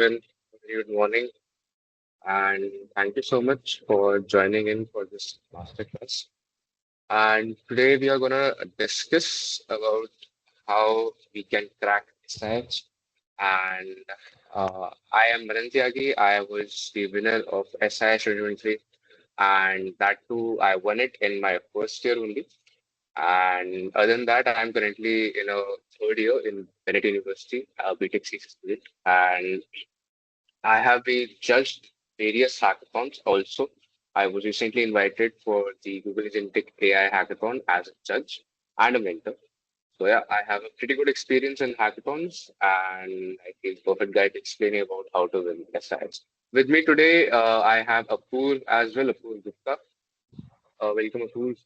everyone. Very good morning, and thank you so much for joining in for this masterclass. And today we are gonna discuss about how we can crack SIH. And I am Mannan Tyagi. I was the winner of SIH’23, and that too I won it in my first year only. And other than that, I'm currently in a third year in Bennett University, BTech student, and I have been judged various hackathons also. I was recently invited for the Google Agentic AI hackathon as a judge and a mentor. So yeah, I have a pretty good experience in hackathons and I feel perfect guide explaining about how to win SIs. With me today, I have Apoorv as well, Apoorv Gupta. Welcome, Apoorv.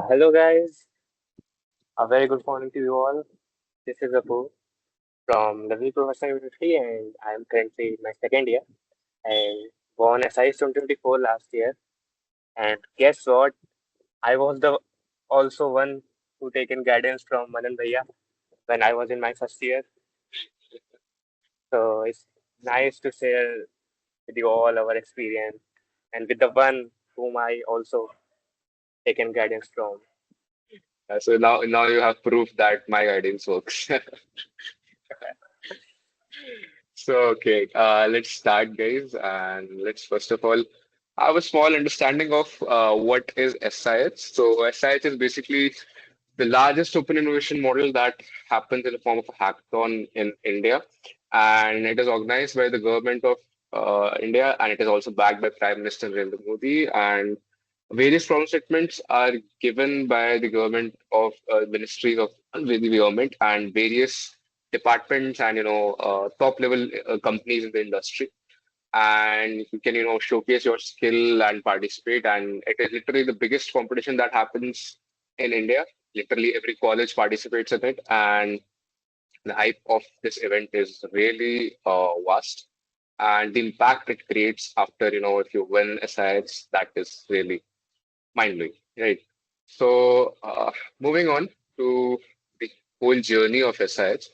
Hello guys, a very good morning to you all. This is Apoorv from Level Professional University and I am currently in my second year and won SIH 2024 last year. And guess what? I was the also one who taken guidance from Manan Bhaiya when I was in my first year. So it's nice to share with you all our experience and with the one whom I also taken guidance from. So now you have proof that my guidance works. So, okay, let's start, guys, and let's first of all have a small understanding of what is SIH. So, SIH is basically the largest open innovation model that happens in the form of a hackathon in India, and it is organized by the government of India, and it is also backed by Prime Minister Narendra Modi. And various problem statements are given by the government of ministries of the government and various departments and top level companies in the industry, and you can showcase your skill and participate, and it is literally the biggest competition that happens in India. Literally every college participates in it, and the hype of this event is really vast, and the impact it creates after if you win SIS, that is really mind-blowing, right? So, moving on to the whole journey of SIH.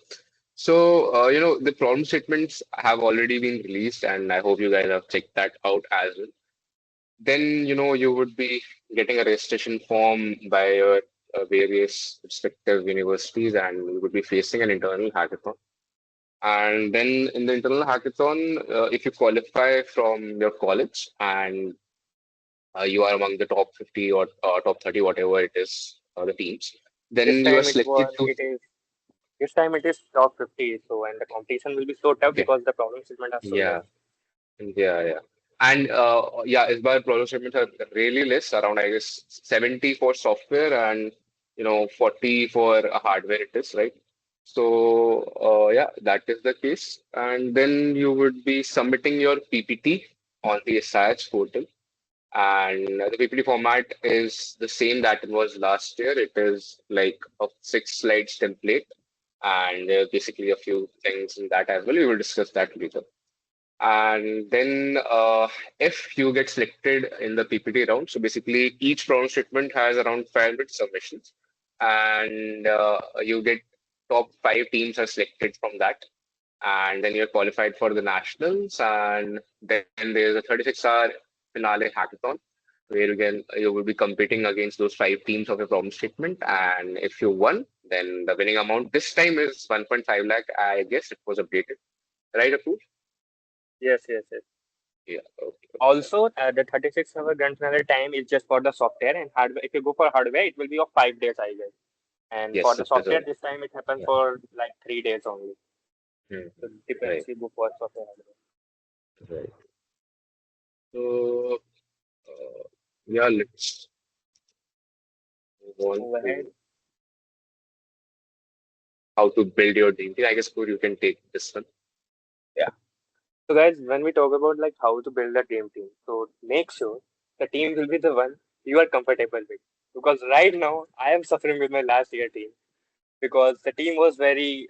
So, the problem statements have already been released, and I hope you guys have checked that out as well. Then, you would be getting a registration form by your various respective universities, and you would be facing an internal hackathon. And then in the internal hackathon, if you qualify from your college and you are among the top 50 or top 30, whatever it is, the teams, This then you are time selected to, this time it is top 50. So and the competition will be so tough okay, because the problem statement are so yeah, less. yeah. And yeah, is by problem statements are really less, around I guess 70 for software and 40 for hardware it is, right? So yeah, that is the case. And then you would be submitting your PPT on the SIH portal. And the PPT format is the same that it was last year. It is like a 6 slides template, and basically a few things in that as well. We will discuss that later. And then if you get selected in the PPT round, so basically each problem statement has around 500 submissions, and you get top 5 teams are selected from that, and then you're qualified for the nationals, and then there's a 36-hour finale hackathon where you will be competing against those 5 teams of a problem statement, and if you won, then the winning amount this time is 1.5 lakh. I guess it was updated, right, Apu? Yes, yes, yes. Yeah. Okay. Okay. Also, the 36-hour grand finale time is just for the software and hardware. If you go for hardware, it will be of 5 days, I guess. And for Yes, the it is. software, this time it happens Yeah. for like 3 days only. Mhm. So it depends Right. you go for software hardware. Right. So yeah, let's move on Move ahead. to how to build your dream team. I guess Pur, you can take this one. Yeah. So guys, when we talk about like how to build a dream team, so make sure the team will be the one you are comfortable with. Because right now I am suffering with my last year team because the team was very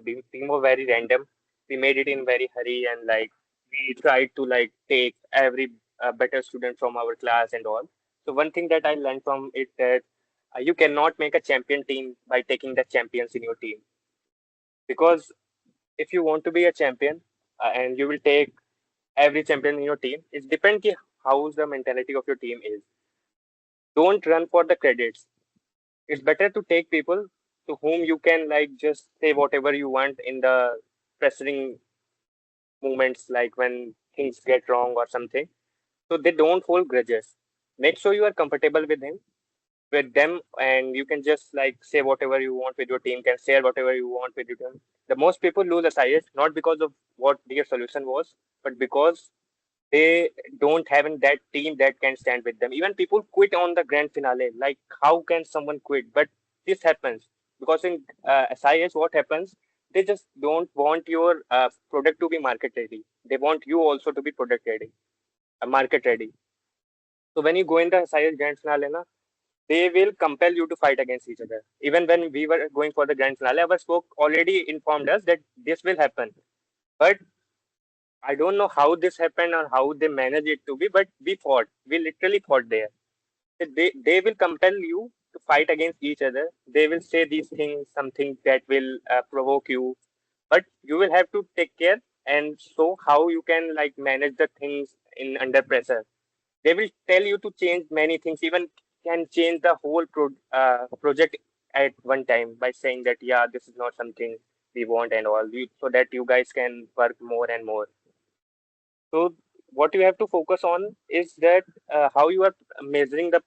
the team was very random. We made it in very hurry and like we tried to like take every better student from our class and all. So one thing that I learned from it that you cannot make a champion team by taking the champions in your team because if you want to be a champion and you will take every champion in your team, it depends ki how the mentality of your team is. Don't run for the credits. It's better to take people to whom you can like just say whatever you want in the pressing moments, like when things get wrong or something. So they don't hold grudges. Make sure you are comfortable with them, and you can just like say whatever you want with your team, can share whatever you want with your team. The most people lose SIS not because of what their solution was, but because they don't have in that team that can stand with them. Even people quit on the grand finale. Like, how can someone quit? But this happens because in SIS, what happens? They just don't want your product to be market ready. They want you also to be product ready, market ready. So when you go in the SIS grand finale, na, they will compel you to fight against each other. Even when we were going for the grand finale, our spoke already informed us that this will happen. But I don't know how this happened or how they managed it to be, but we fought. We literally fought there. They will compel you to fight against each other. They will say these things, something that will provoke you, but you will have to take care and show how you can like manage the things in under pressure. They will tell you to change many things, even can change the whole project at one time by saying that yeah, this is not something we want and all, so that you guys can work more and more. So what you have to focus on is that how you are measuring the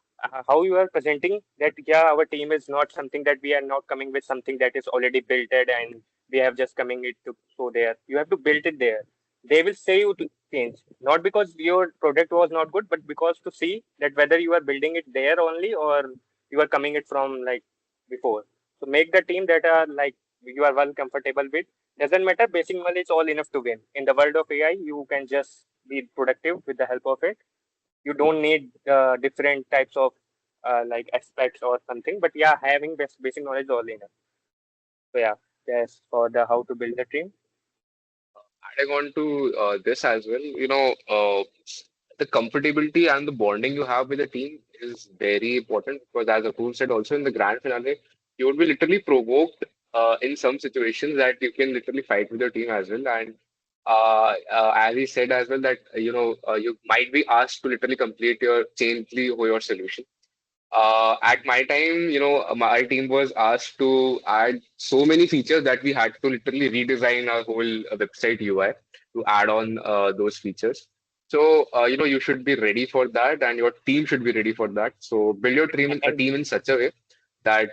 how you are presenting that yeah, our team is not something that we are not coming with something that is already built it and we have just coming it to so there. You have to build it there. They will say you to change, not because your product was not good, but because to see that whether you are building it there only or you are coming it from like before. So make the team that are like you are well comfortable with. Doesn't matter, basic knowledge is all enough to win. In the world of AI, you can just be productive with the help of it. You don't need different types of like aspects or something. But yeah, having basic knowledge is all enough. So yeah, that's for the how to build a team. Adding on to this as well, the comfortability and the bonding you have with the team is very important because, as Apoorv said, also in the grand finale, you would be literally provoked in some situations that you can literally fight with your team as well. And as he said as well, that you might be asked to literally complete your change your solution. At my time, my team was asked to add so many features that we had to literally redesign our whole website UI to add on those features. So, you should be ready for that, and your team should be ready for that. So, build your And team in such a way that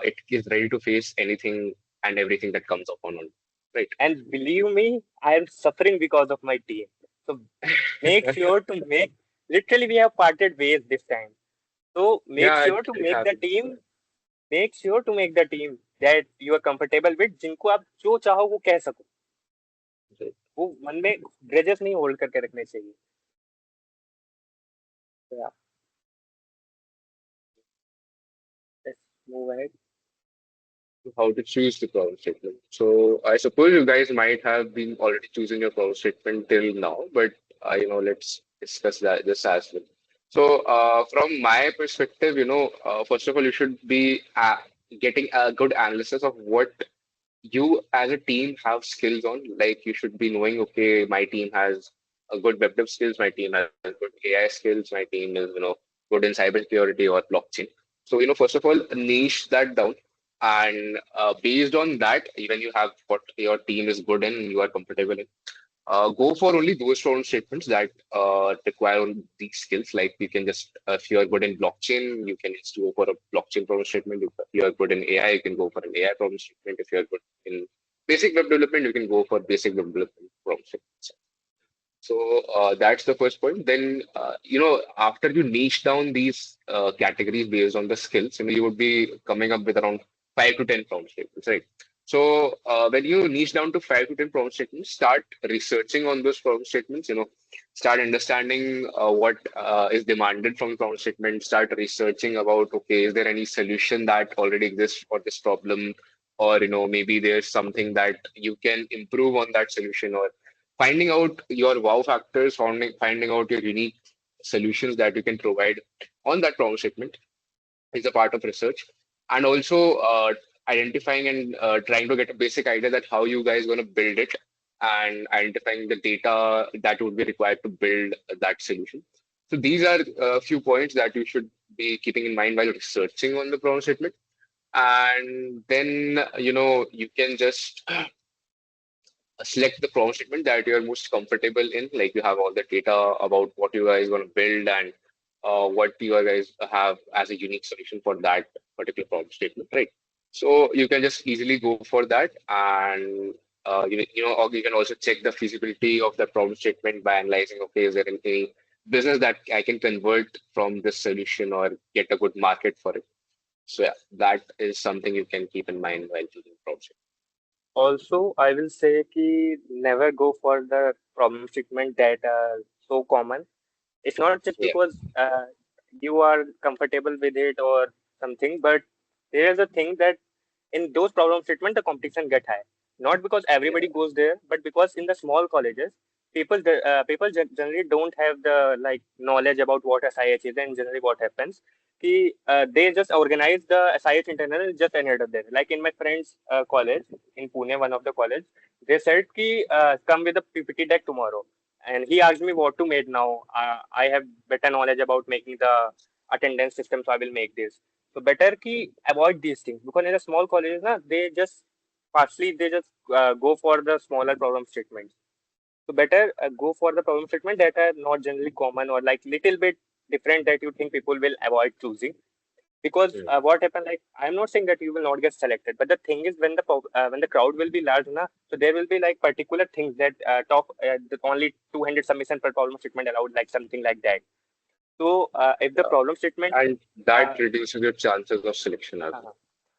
it is ready to face anything and everything that comes upon on. Right. and believe me, I am suffering because of my team. So make sure to make. Literally, we have parted ways this time. So make Yeah, sure to it make the happens. team. Make sure to make the team that you are comfortable with, जिनको आप जो चाहो वो कह सको. Right. वो मन में ग्रजेस नहीं होल्ड करके रखने चाहिए. So yeah, let's move ahead. How to choose the problem statement. So I suppose you guys might have been already choosing your problem statement till now, but let's discuss that this as well. So from my perspective, first of all, you should be getting a good analysis of what you as a team have skills on. Like you should be knowing, okay, my team has a good web dev skills, my team has good AI skills, my team is, good in cybersecurity or blockchain. So, first of all, niche that down. And based on that, even you have what your team is good in, you are comfortable in. Go for only those problem statements that require only these skills. Like you can just, if you are good in blockchain, you can just go for a blockchain problem statement. If you are good in AI, you can go for an AI problem statement. If you are good in basic web development, you can go for basic web development problem statements. So that's the first point. Then, after you niche down these categories based on the skills, you would be coming up with around 5 to 10 problem statements, right? So when you niche down to 5 to 10 problem statements, start researching on those problem statements. Start understanding what is demanded from the problem statement. Start researching about, okay, is there any solution that already exists for this problem, or maybe there's something that you can improve on that solution, or finding out your wow factors, finding out your unique solutions that you can provide on that problem statement is a part of research. And also identifying and trying to get a basic idea that how you guys going to build it, and identifying the data that would be required to build that solution. So these are a few points that you should be keeping in mind while researching on the problem statement. And then, you can just select the problem statement that you're most comfortable in. Like you have all the data about what you guys want to build, and what you guys have as a unique solution for that particular problem statement, right? So you can just easily go for that, and or you can also check the feasibility of the problem statement by analyzing, okay, is there any business that I can convert from this solution or get a good market for it? So yeah, that is something you can keep in mind while choosing problem statement. Also, I will say कि never go for the problem statement that are so common. It's not just Yeah, because you are comfortable with it or something, but there is a thing that in those problem statement the competition get high. Not because yeah, everybody goes there, but because in the small colleges, generally don't have the like knowledge about what SIH is, and generally what happens. They just organize the SIH internal and just ended up there. Like in my friend's college in Pune, one of the college, they said ki come with a PPT deck tomorrow, and he asked me what to make now. I have better knowledge about making the attendance system, so I will make this. So better ki avoid these things because in the small colleges, na, they just go for the smaller problem statements. So better go for the problem statement that are not generally common or like little bit different that you think people will avoid choosing. Because mm, what happened, like I'm not saying that you will not get selected, but the thing is when the crowd will be large, na, so there will be like particular things that only 200 submission per problem statement allowed, like something like that. So if the yeah. problem statement And uh, that reduces your chances of selection as uh,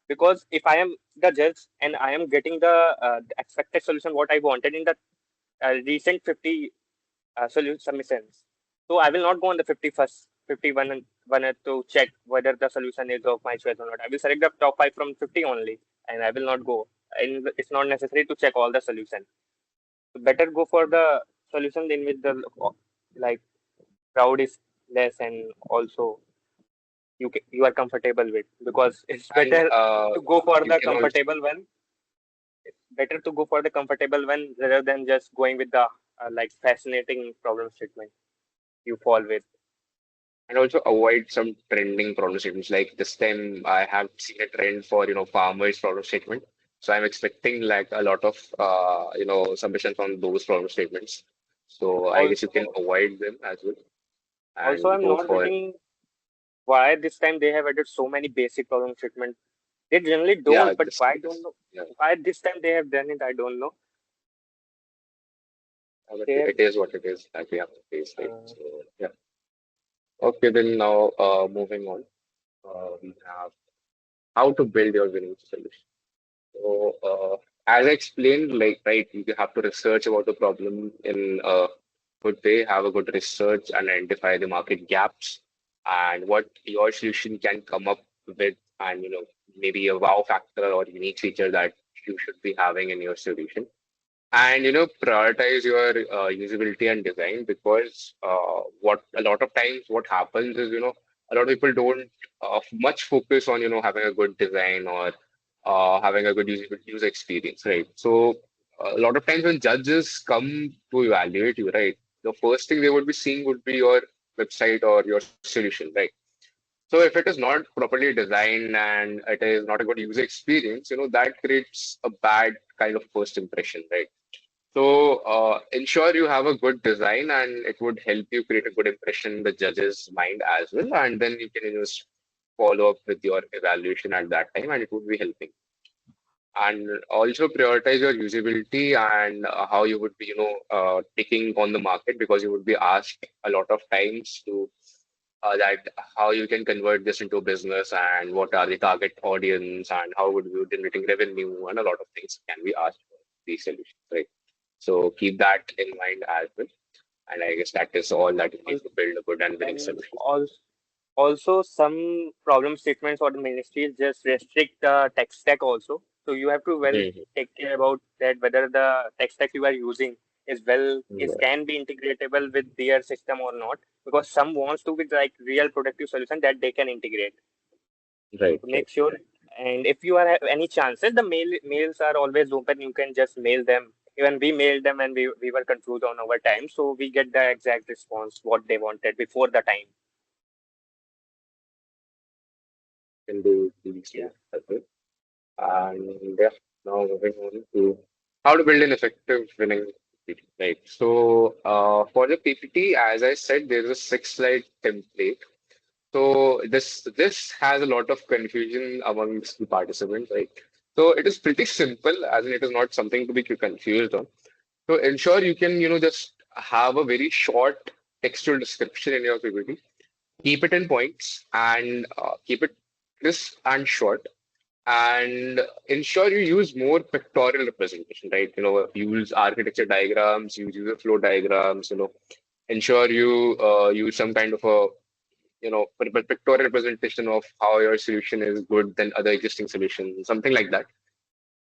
because if I am the judge and I am getting the expected solution what I wanted in the recent 50 submissions. So I will not go on the 51st, 51 and one to check whether the solution is of my choice or not. I will select the top five from 50 only, and I will not go. And it's not necessary to check all the solution. So better go for the solution in which the like crowd is less and also you are comfortable with because it's and better to go for you the can also comfortable one. It's better to go for the comfortable one rather than just going with the like fascinating problem statement you fall with. and also avoid some trending problem statements. Like this time, I have seen a trend for farmers problem statement. So I'm expecting like a lot of submissions on those problem statements. So I guess you can Also, avoid them as well also, and I'm go not for getting why this time they have added so many basic problem statement. They generally yeah don't, but this why don't this know yeah. why this time they have done it? I don't know. But They have it is what it is that we have to face, right? uh, So yeah. Okay, then now moving on, we have how to build your winning solution. So, as I explained, like, right, you have to research about the problem in a good way, have a good research, and identify the market gaps and what your solution can come up with, and maybe a wow factor or unique feature that you should be having in your solution. And prioritize your usability and design, because what a lot of times what happens is a lot of people don't much focus on having a good design or having a good user experience, right? So a lot of times when judges come to evaluate you, right, the first thing they would be seeing would be your website or your solution, right? So if it is not properly designed and it is not a good user experience, that creates a bad kind of first impression, right? So ensure you have a good design, and it would help you create a good impression in the judge's mind as well. And then you can just follow up with your evaluation at that time, and it would be helping. And also prioritize your usability and how you would be, taking on the market, because you would be asked a lot of times to that how you can convert this into a business, and what are the target audience, and how would you generating revenue, and a lot of things can be asked for these solutions, right? So keep that in mind as well. And I guess that is all that you need al- to build a good and winning and solution. also some problem statements or the ministries just restrict the tech stack also. So you have to well Mhm. take care about that whether the tech stack you are using is Yeah, can be integratable with their system or not. Because some wants to be like real productive solution that they can integrate. right, So right. make sure And if you are any chances, the mails are always open. You can just mail them. Even we mailed them and we were confused on our time. So we get the exact response what they wanted before the time. Can do these Yeah. two as well. And yeah, now moving on to how to build an effective winning PPT. Right. So for the PPT, as I said, there is a six-slide template. So this has a lot of confusion amongst the participants, right? So it is pretty simple, as in it is not something to be confused on. So ensure you can, just have a very short textual description in your PPT. Keep it in points and keep it crisp and short. And ensure you use more pictorial representation, right? Use architecture diagrams, use user flow diagrams. Ensure you use some kind of a pictorial representation of how your solution is good than other existing solutions, something like that.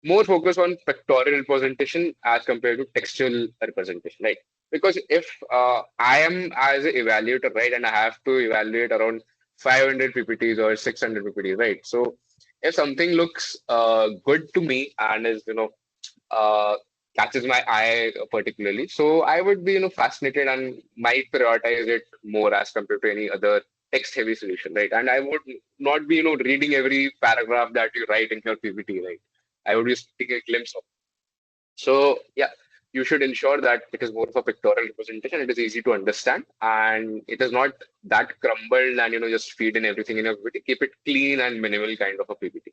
More focus on pictorial representation as compared to textual representation, right? Because if I am as an evaluator, right, and I have to evaluate around 500 PPTs or 600 PPTs, right? So if something looks good to me and is, uh, catches my eye particularly, so I would be, fascinated and might prioritize it more as compared to any other text-heavy solution, right? And I would not be, reading every paragraph that you write in your PPT, right? I would just take a glimpse of. So yeah, you should ensure that it is more of a pictorial representation. It is easy to understand, and it is not that crumbled and just feed in everything in your PPT. Keep it clean and minimal kind of a PPT,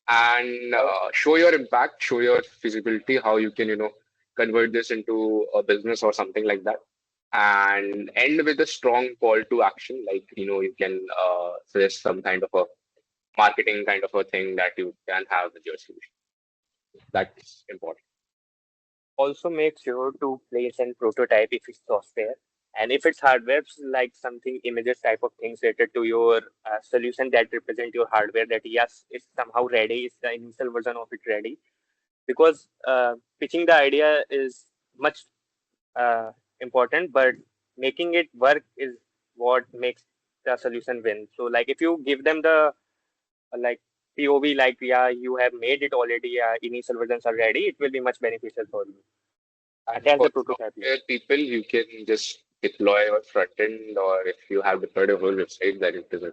and show your impact, show your feasibility, how you can convert this into a business or something like that, and end with a strong call to action. Like you can suggest some kind of a marketing kind of a thing that you can have with your solution. That's important. Also make sure to place and prototype if it's software. And if it's hardware, it's like something images type of things related to your solution that represent your hardware that yes, it's somehow ready, it's the initial version of it ready. Because pitching the idea is much important, but making it work is what makes the solution win. So like if you give them the like POV, like yeah, you have made it already, initial versions are ready, it will be much beneficial for you. And That's for the prototype. Yeah. software people, you can just deploy your front end, or if you have deployed a whole website, that it is a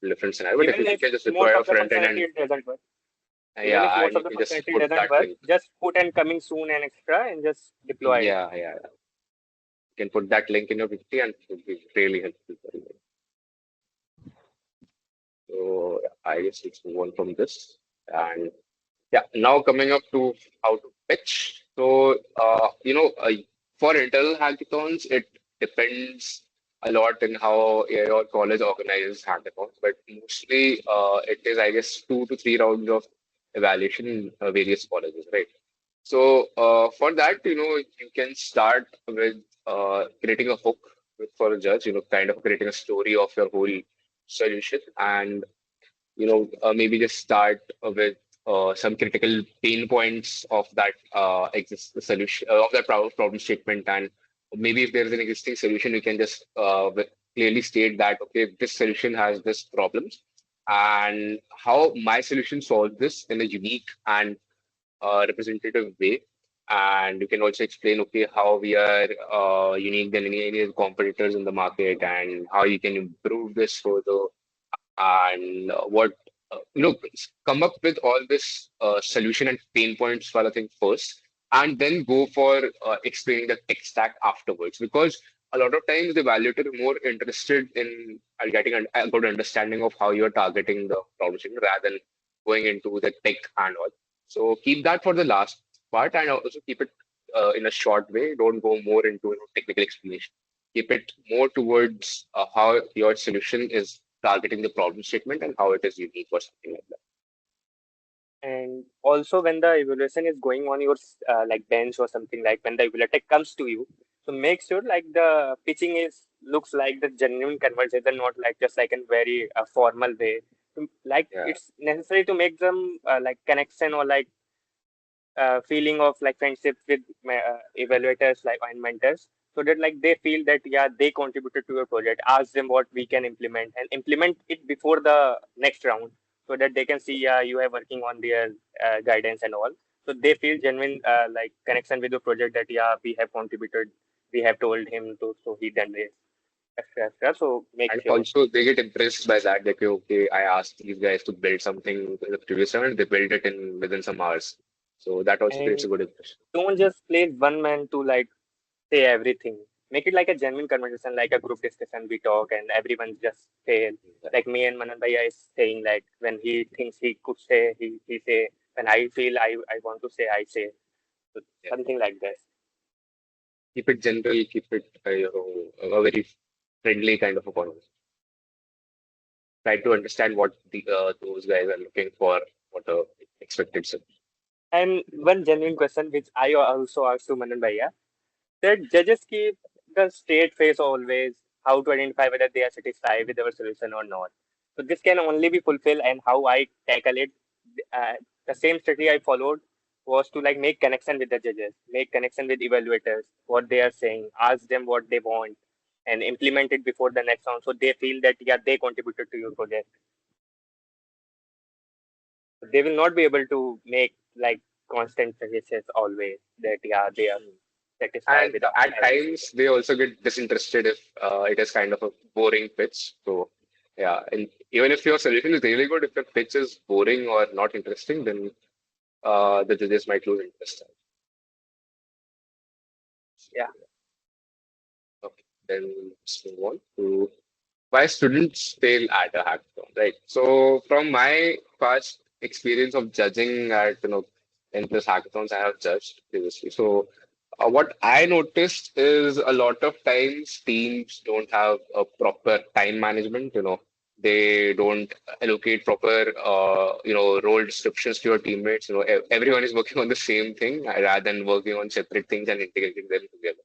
different scenario. But if Even you if can just deploy most your of the front end and functionality it doesn't work. Even if yeah, and most you of the can just functionality put doesn't that work, link. just put and coming soon and extra and just deploy it. Yeah, yeah, yeah. You can put that link in your PPT and it will be really helpful for you. So yeah, I guess let's move on from this. And yeah, now coming up to how to pitch. So, for internal hackathons, it depends a lot in how your college organizes hackathons, but mostly it is, I guess, 2 to 3 rounds of evaluation in various colleges, right? So, for that, you can start with creating a hook for a judge, kind of creating a story of your whole solution, and maybe just start with some critical pain points of that exist solution of that problem statement, and maybe if there is an existing solution, you can just clearly state that okay, this solution has this problems, and how my solution solves this in a unique and representative way. And you can also explain, okay, how we are unique than any of the competitors in the market, and how you can improve this further, and what come up with all this solution and pain points for the thing first, and then go for explaining the tech stack afterwards, because a lot of times the evaluator is more interested in getting a good understanding of how you're targeting the problem statement rather than going into the tech and all. So keep that for the last part, and also keep it in a short way. Don't go more into technical explanation. Keep it more towards how your solution is targeting the problem statement and how it is unique or something like that. And also when the evaluation is going on your like bench or something, like when the evaluator comes to you, so make sure like the pitching is looks like the genuine conversation, not like just like in very formal way. Like Yeah. it's necessary to make them like connection or like feeling of like friendship with evaluators like and mentors, so that like they feel that yeah, they contributed to your project. Ask them what we can implement and implement it before the next round. so that they can see, yeah, you are working on their guidance and all. So they feel genuine like connection with the project, that yeah, we have contributed, we have told him to, so he done this, etc. etc. So make And sure. also, they get impressed by that. Like, okay, I asked these guys to build something in the previous round, they built it in within some hours. So that also creates a And good impression. don't just play one man to like say everything. Make it like a genuine conversation, like a group discussion. We talk and everyone just say, like me and Manan Bhaiya is saying, like when he thinks he could say, he say. When I feel I want to say, I say. So Yeah. something like that. Keep it general, keep it, a very friendly kind of a conversation. Try to understand what those guys are looking for, what expected. And one genuine question which I also asked to Manan Bhaiya, that judges keep the straight face always, how to identify whether they are satisfied with our solution or not. So this can only be fulfilled, and how I tackle it. Uh, the same strategy I followed was to like make connection with the judges, make connection with evaluators, what they are saying, ask them what they want, and implement it before the next round, so they feel that yeah, they contributed to your project. They will not be able to make like constant suggestions always that yeah, they are satisfied And with at everything. times they also get disinterested if it is kind of a boring pitch. So yeah, and even if your solution is really good, if the pitch is boring or not interesting, then the judges might lose interest. Yeah. Okay, then let's move on to why students fail at a hackathon, right? So from my past experience of judging at endless hackathons I have judged previously. So what I noticed is a lot of times teams don't have a proper time management. They don't allocate proper role descriptions to your teammates. Everyone is working on the same thing rather than working on separate things and integrating them together.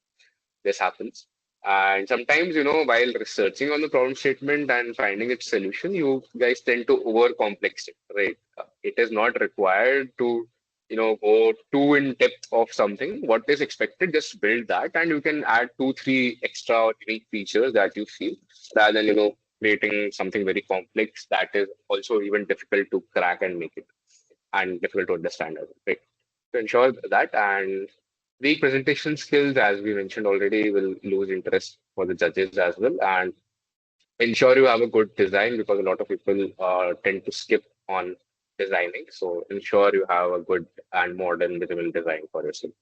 This happens. And sometimes, while researching on the problem statement and finding its solution, you guys tend to overcomplex it, right? It is not required to, go too in depth of something. What is expected, just build that, and you can add two, three extra or unique features that you feel, rather than, creating something very complex that is also even difficult to crack and make it, and difficult to understand as well, right? To ensure that, and weak presentation skills, as we mentioned already, will lose interest for the judges as well. And ensure you have a good design, because a lot of people tend to skip on designing. So ensure you have a good and modern visible design for yourself.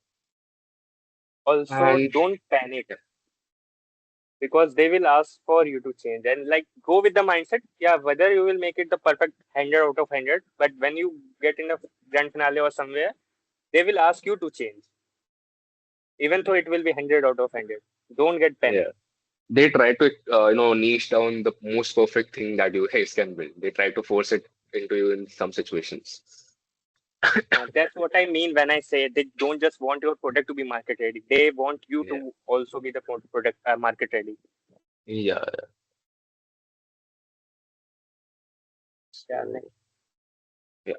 Also, And don't panic, yeah, because they will ask for you to change, and like go with the mindset, yeah, whether you will make it the perfect 100 out of 100, but when you get in a grand finale or somewhere, they will ask you to change, even though it will be 100 out of 100. Don't get panic. yeah. They try to niche down the most perfect thing that you guys can build. They try to force it into you in some situations. That's what I mean when I say they don't just want your product to be market ready. They want you Yeah, to also be the product market ready. yeah. Yeah, So yeah.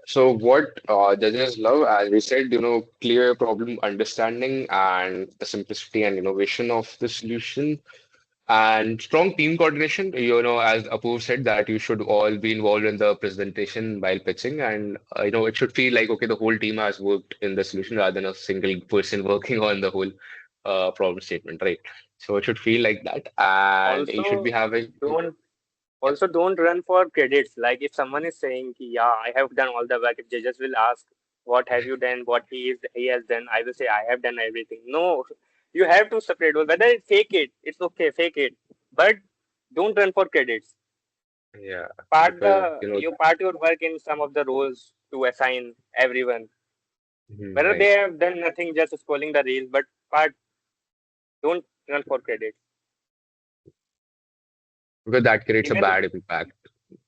So what judges love, as we said, clear problem understanding and the simplicity and innovation of the solution and strong team coordination. As Apoorv said, that you should all be involved in the presentation while pitching, and it should feel like okay, the whole team has worked in the solution rather than a single person working on the whole problem statement, right? So it should feel like that, and you should be also having don't yeah, also don't run for credits. Like if someone is saying ki, yeah, I have done all the work, if judges will ask what have you done, what he has done, I will say I have done everything. No, you have to separate. Whether it's fake it, it's okay, fake it, but don't run for credits. yeah, Part because the you part your work in some of the roles to assign everyone. Whether right, they have done nothing, just scrolling the reels, but part don't run for credits. because that creates a Even bad impact.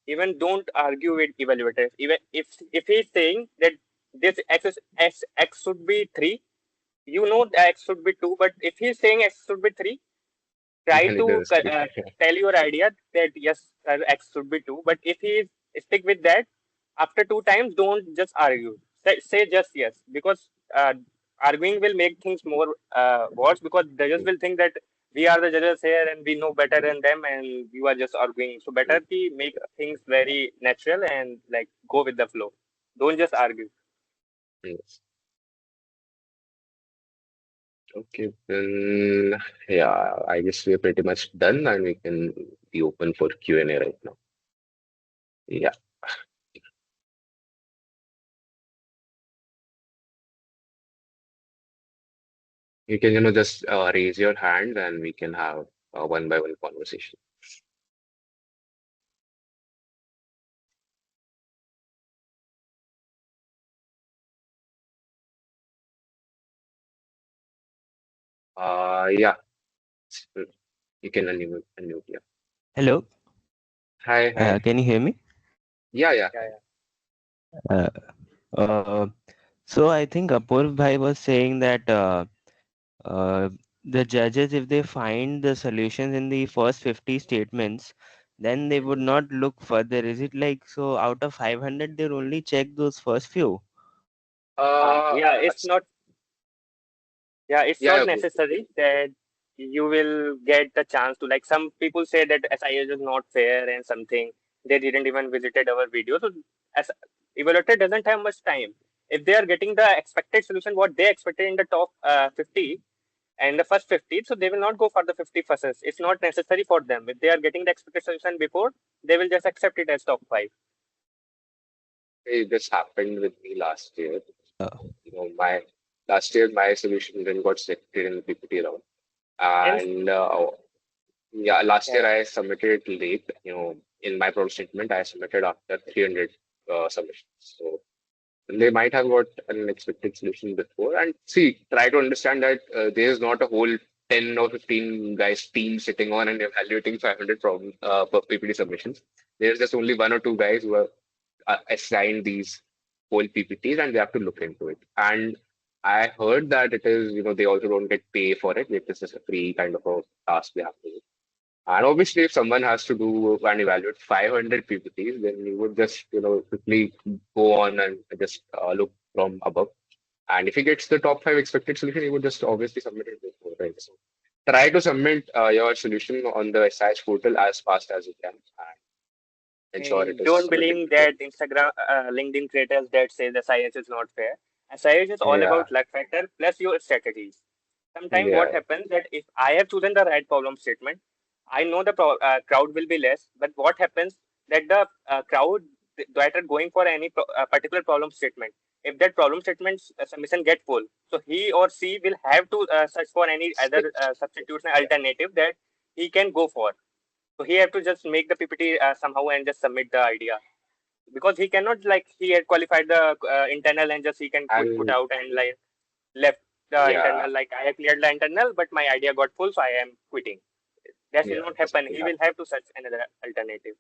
even don't argue with evaluators. Even if he's saying that this x should be 3, you know the x should be 2, but if he's saying x should be 3, try Then it to is three. tell your idea that yes, x should be 2, but if he stick with that, after 2 times, don't just argue. Say just yes, because arguing will make things more worse, because judges will think that we are the judges here and we know better than them, and you are just arguing. So better to make things very natural and like go with the flow. Don't just argue. Yes. Okay, then yeah, I guess we're pretty much done and we can be open for Q&A right now. Yeah, you can, just raise your hand and we can have a one by one conversation. Yeah, you can unmute, yeah. Hello, Hi, hi. can you hear me? Yeah, yeah. Yeah, yeah. Uh, uh, so I think Apoorv bhai was saying that uh, the judges, if they find the solutions in the first 50 statements, then they would not look further. Is it like so? Out of 500, they'll only check those first few. Uh, Yeah, it's not. Yeah, it's yeah, not yeah, go. necessary that you will get the chance to, like, some people say that SIH is not fair and something. They didn't even visited our video. So as evaluator doesn't have much time. If they are getting the expected solution, what they expected in the top 50 and the first 50, so they will not go for the 50 first. It's not necessary for them. If they are getting the expected solution before, they will just accept it as top five. Hey, this happened with me last year. Uh, My last year my solution then got selected in the PPT round, And and yeah, last year yeah, I submitted it late. In my problem statement I submitted after 300 submissions. So they might have got an unexpected solution before. And see, try to understand that there is not a whole 10 or 15 guys team sitting on and evaluating 500 problem per PPT submissions. There's just only one or two guys who are assigned these whole PPTs and they have to look into it. And I heard that it is, they also don't get pay for it. This is a free kind of a task they have to do. And obviously, if someone has to do and evaluate 500 PPTs, then you would just, quickly go on and just look from above. And if he gets the top five expected solution, he would just obviously submit it before, right? So try to submit your solution on the SIH portal as fast as you can and ensure it is don't submitted believe before. that Instagram, LinkedIn creators that say the SIH is not fair. SIH is all Yeah, about luck factor plus your strategies. Sometimes what yeah, happens that if I have chosen the right problem statement, I know the crowd will be less. But what happens that the crowd that are going for any particular problem statement, if that problem statement submission get full, so he or she will have to search for any other switch. substitution alternative that he can go for. So he have to just make the PPT somehow and just submit the idea because he cannot, like, he had qualified the internal and just he can put And out and like left the yeah, internal, like I have cleared the internal but my idea got full, so I am quitting. That will yeah, not this happen. will He will happen. have to search another alternative.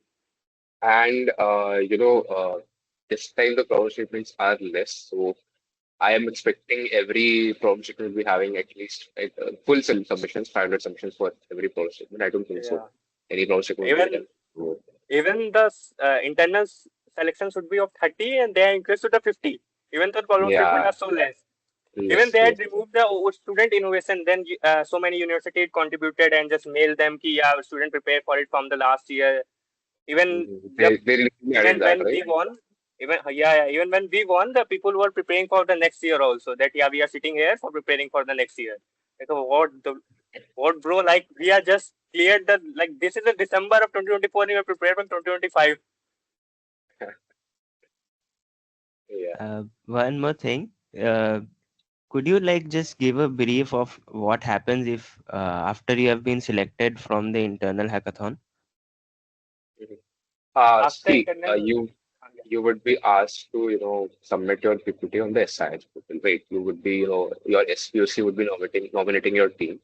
And this time the problem statements are less. So I am expecting every problem statement will be having at least full submissions, 500 submissions for every problem statement. I don't think so. Yeah. Any problem statement will be Even done. So, the internal selection should be of 30 and they are increased to the 50. Even though problem statement are yeah, so less. Even less, they yes. had removed the student innovation, then so many universities contributed and just mailed them ki, yeah, student prepare for it from the last year. Even Mhm. the They recently added even that, when right? we won, even when we won, the people were preparing for the next year also. That yeah, we are sitting here for preparing for the next year. Like, what bro? Like, we are just cleared the, like, this is in December of 2024 and we are prepared for 2025. Yeah. one more thing. Could you like just give a brief of what happens if after you have been selected from the internal hackathon? Mhm. After See, internal, you would be asked to, submit your PPT on the SIH portal, right? You would be, your SPOC would be nominating your team,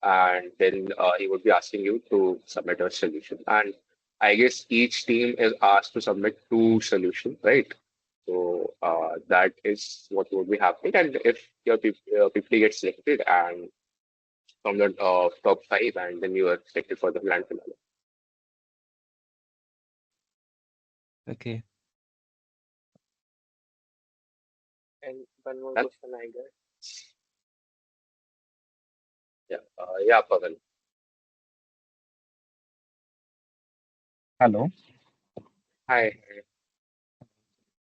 and then he would be asking you to submit a solution. And I guess each team is asked to submit two solutions, right? So that is what would be happening. And if your PPT gets selected and from the top five, and then you are selected for the grand finale. Okay. and one more That, question I got. yeah, yeah, Pavan. Hello. Hi.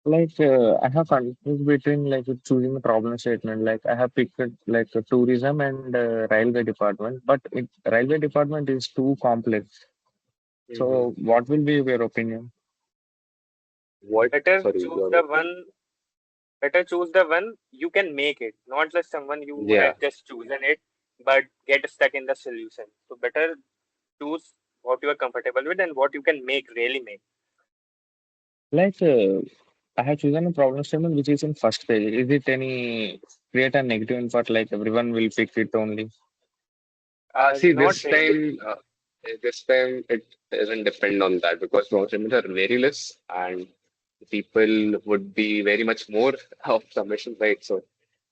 I have confused between choosing a problem statement. Like I have picked tourism and railway department, but railway department is too complex. Hmm. So what will be your opinion? What? Better Sorry, choose your the one. Better choose the one you can make it, not just someone you yeah. had just chosen it, but get stuck in the solution. So better choose what you are comfortable with and what you can make, really make. Like I have chosen a problem statement which is in first page. Is it any create a negative input like everyone will pick it only? See, Not really. this time it doesn't depend on that because promotions are very less and people would be very much more of submissions, right? So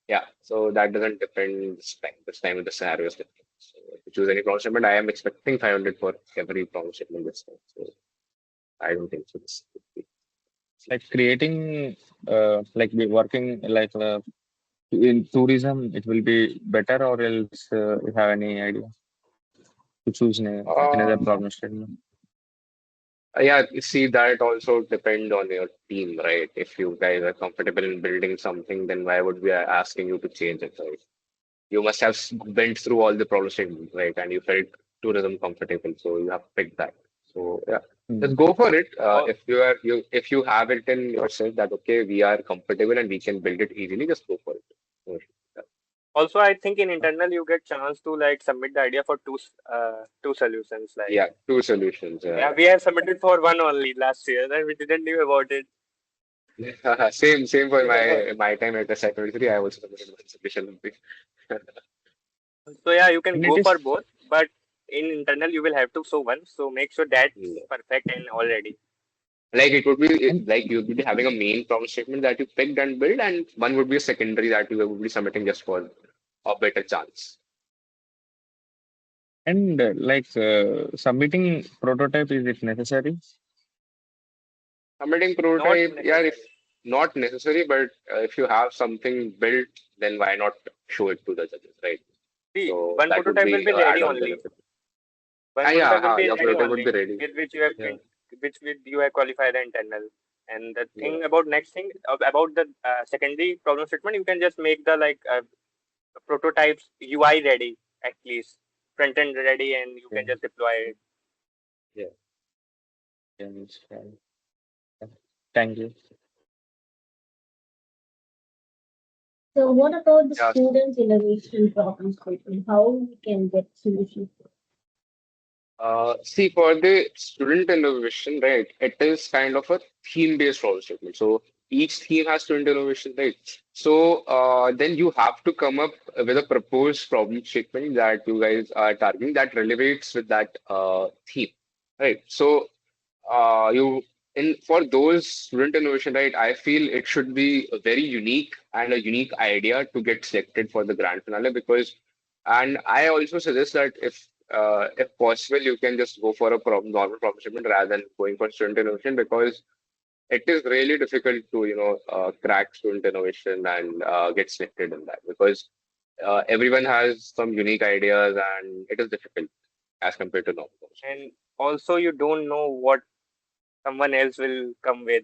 yeah, so that doesn't depend this time. This time the scenario is different. So if you choose any problem statement, I am expecting 500 for every problem statement this time. So I don't think so. This would be. Like creating be working in tourism, it will be better or else you have any idea to choose another Uh, problem statement? yeah, you see, that also depend on your team, right? If you guys are comfortable in building something, then why would we are asking you to change it, right? You must have went through all the problem statements, right? And you felt tourism comfortable, so you have picked that. So yeah, Hmm. just go for it. Al- If you have it in yourself that okay, we are comfortable and we can build it easily, just go for it. No issue. Also, I think in internal you get chance to like submit the idea for two solutions. Like Yeah, two solutions. yeah, we have submitted for one only last year, and we didn't knew about it. Same for my time at the SIH’23. I also submitted one solution. So yeah, you can And it go is for both, but in internal you will have to show one. So make sure that's Yeah. perfect and already. Like it would be and like you would be having a main problem statement that you picked and built, and one would be a secondary that you would be submitting just for a better chance. submitting prototype, is it necessary? Submitting Not prototype, yeah, if necessary. not necessary, but if you have something built, then why not show it to the judges, right? See, So one that would prototype will be be an ready add-on only. benefit. One Yeah, prototype will be your ready prototype would be only ready. with which you have Yeah, which with you have qualified the internal. And the yeah, thing about next thing about the secondary problem statement, you can just make the like prototypes UI ready at least front end ready, and you Yeah, can just deploy it. yeah. yeah, it's fine. Yeah. Thank you. So what about the Yeah, student innovation problem statement? How we can get solutions? See, for the student innovation, right, it is kind of a theme-based problem statement. So each theme has student innovation, right? So then you have to come up with a proposed problem statement that you guys are targeting that relates with that theme, right? So you in for those student innovation, right, I feel it should be a very unique and a unique idea to get selected for the grand finale because and I also suggest that if possible you can just go for a normal problem statement rather than going for student innovation because it is really difficult to crack student innovation and get selected in that because everyone has some unique ideas and it is difficult as compared to normal problem statement. And also you don't know what someone else will come with.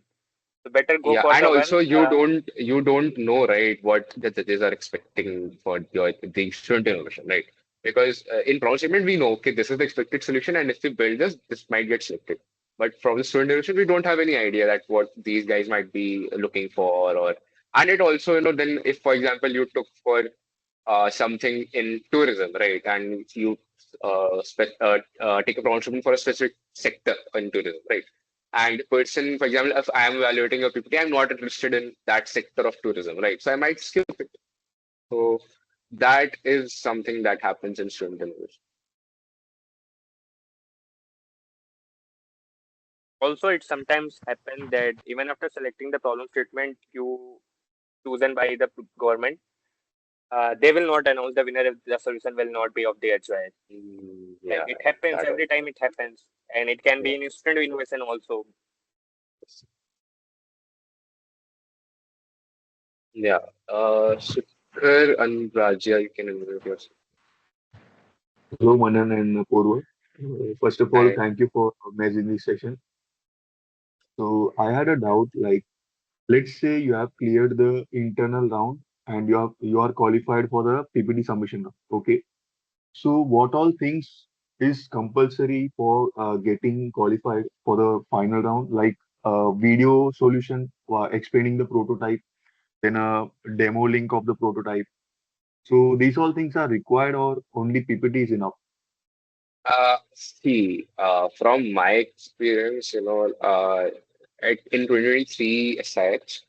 So better go Yeah, for and the also one. you don't know, right, what the judges are expecting for the student innovation, right? Because in problem statement we know, okay, this is the expected solution, and if we build this, this might get selected. But from the student innovation, we don't have any idea that what these guys might be looking for, or and it also, then if, for example, you took for something in tourism, right, and you take a problem statement for a specific sector in tourism, right? And person, for example, if I am evaluating your PPT, I'm not interested in that sector of tourism, right? So I might skip it. So that is something that happens in student innovation. Also, it sometimes happen that even after selecting the problem statement you chosen by the government, they will not announce the winner if the solution will not be of their choice. Like Yeah, it happens that every also. time it happens, and it can Yeah. be in student innovation also. Yeah. Shikhar and Rajya, you can unmute yourself. Hello, Mannan and Apoorv. First of all, I thank you for organizing this session. So I had a doubt, like let's say you have cleared the internal round and you are qualified for the PPT submission round. Okay. So what all things is compulsory for getting qualified for the final round, like video solution explaining the prototype, then a demo link of the prototype. So these all things are required or only PPT is enough? see, from my experience, in 2023 SIH,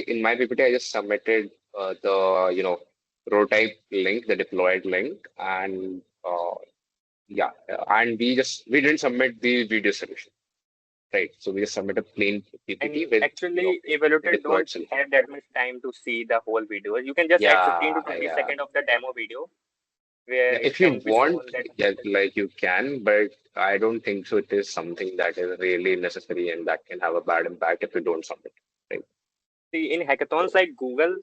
in my PPT I just submitted the prototype link, the deployed link, and yeah, and we didn't submit the video solution, right? So we just submit a plain PPT And with actually, the evaluator deployed don't solution. have that much time to see the whole video. You can just add 15 to Yeah, 20 yeah. seconds of the demo video where Yeah, it if you can be want, shown that yeah, like you can, but I don't think so. It is something that is really necessary and that can have a bad impact if you don't submit. Right? see in hackathons like Google,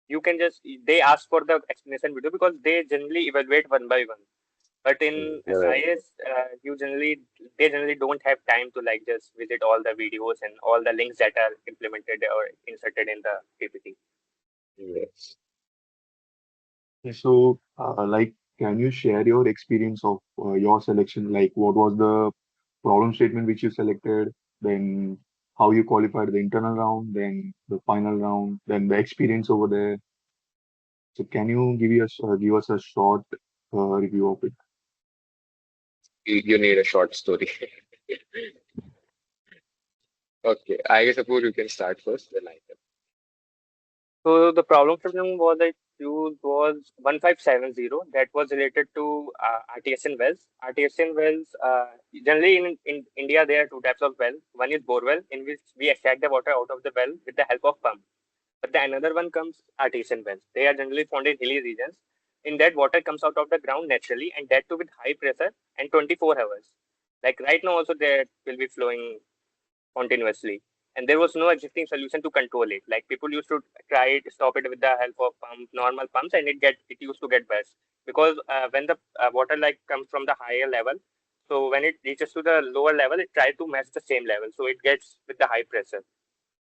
you can just they ask for the explanation video because they generally evaluate one by one. But in You're right. SIS, they generally don't have time to like just visit all the videos and all the links that are implemented or inserted in the PPT. Yes. So, like, can you share your experience of your selection? Like, what was the problem statement which you selected, then how you qualified the internal round, then the final round, then the experience over there. So, can you give us a short review of it? You need a short story. Okay, I guess Apoorv, you can start first, then I can. So the problem statement was that used was 1570 that was related to artesian wells. Artesian wells, generally in India, there are two types of well. One is bore well, in which we extract the water out of the well with the help of pump. But the another one comes artesian wells. They are generally found in hilly regions. In that, water comes out of the ground naturally, and that too with high pressure and 24 hours. Like right now, also there will be flowing continuously. And there was no existing solution to control it. Like people used to try it, stop it with the help of normal pumps, and it used to get burst because when the water like comes from the higher level, so when it reaches to the lower level, it tries to match the same level, so it gets with the high pressure.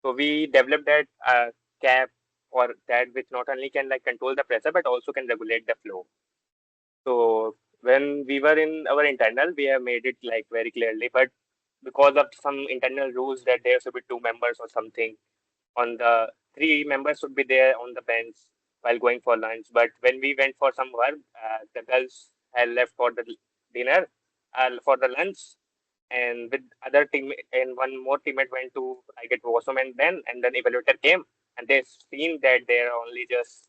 So we developed that cap or that which not only can like control the pressure but also can regulate the flow. So when we were in our internal, we have made it like very clearly, but because of some internal rules that there should be two members or something on the three members should be there on the bench while going for lunch. But when we went for some work, the girls had left for the dinner, for the lunch, and with other team and one more teammate went to I get washroom and then evaluator came and they seen that there are only just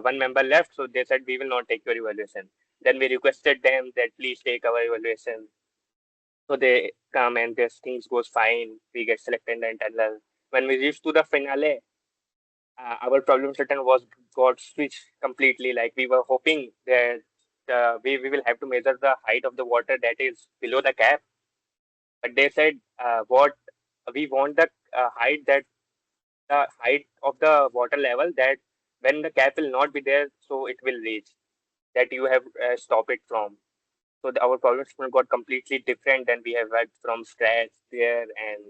one member left, so they said we will not take your evaluation. Then we requested them that please take our evaluation. So they come and this things goes fine. We get selected in the internal. When we reach to the finale, our problem certain was got switched completely. Like we were hoping that we will have to measure the height of the water that is below the cap, but they said what we want the height of the water level that when the cap will not be there, so it will reach that you have stop it from. So our problem statement got completely different than we have had from scratch there and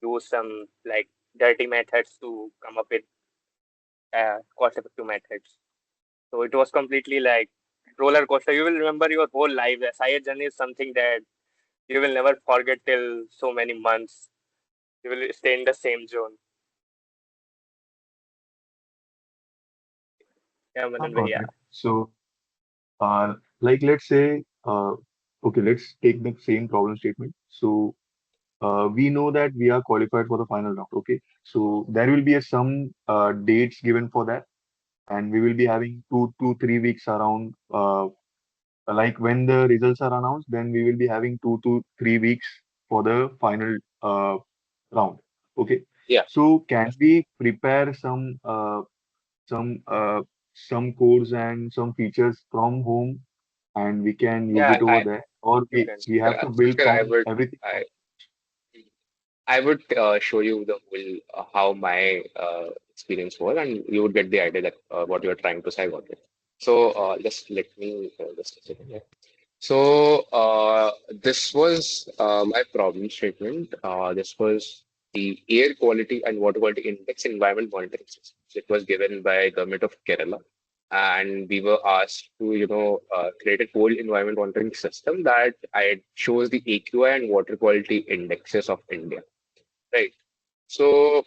use some like dirty methods to come up with cost effective methods. So it was completely like roller coaster. You will remember your whole life. The SIH journey is something that you will never forget till so many months. You will stay in the same zone. Yeah, I Manan, got yeah. it. So, like, let's say, okay, let's take the same problem statement. So, we know that we are qualified for the final round. Okay, so there will be some dates given for that, and we will be having 2 to 3 weeks around. Like when the results are announced, then we will be having 2 to 3 weeks for the final round. Okay, Yeah. so can we prepare some some codes and some features from home, and we can use Yeah, it over I there, or you can. we have to build Pushkar, from everything from. I would show you the whole how my experience was, and you would get the idea that what you're trying to say about it. So just let me just a second here. So this was my problem statement. This was the air quality and water quality index environment monitoring system. It was given by government of Kerala, and we were asked to create a whole environment monitoring system that I shows the AQI and water quality indexes of India. Right. So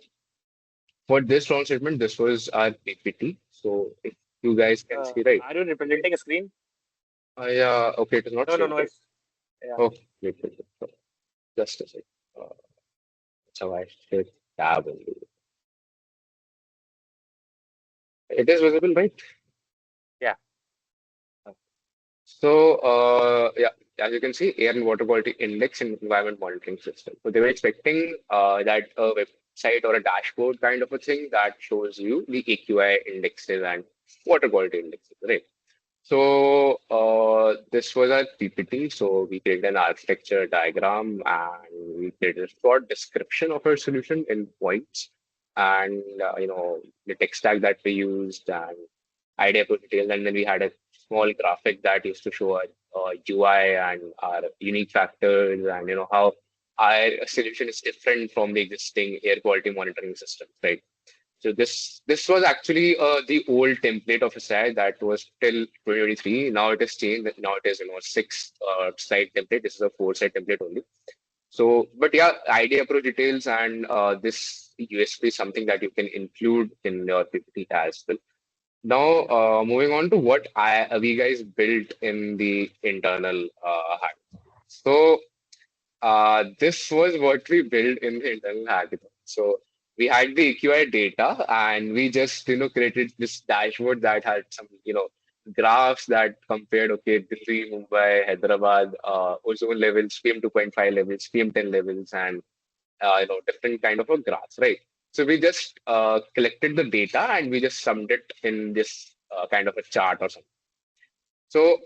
for this round statement, this was our PPT. So if you guys can see, right? Are you representing a screen? Yeah. Okay, it is not No, no, showing, no. right? It's yeah. Oh, wait. Just a sec. Uh, so I should tab only. It is visible, right? Yeah. So, yeah, as you can see, air and water quality index and environment monitoring system. So they were expecting that a website or a dashboard kind of a thing that shows you the AQI indexes and water quality indexes, right? So this was our PPT. So we created an architecture diagram and we created a short description of our solution in points and the tech stack that we used and idea for details. And then we had a small graphic that used to show our UI and our unique factors and how our solution is different from the existing air quality monitoring system, right? So this was actually the old template of a site that was till 2023. Now it has changed. Now it is six site template. This is a four site template only. So, but yeah, idea approach details and this USP is something that you can include in your PPT as well. Now, moving on to what we guys built in the internal hack. So this was what we built in the internal hackathon. So we had the AQI data and we just, created this dashboard that had some, graphs that compared, okay, Delhi, Mumbai, Hyderabad, ozone levels, PM 2.5 levels, PM 10 levels, and, different kind of a graphs, right? So we just collected the data and we just summed it in this kind of a chart or something. So,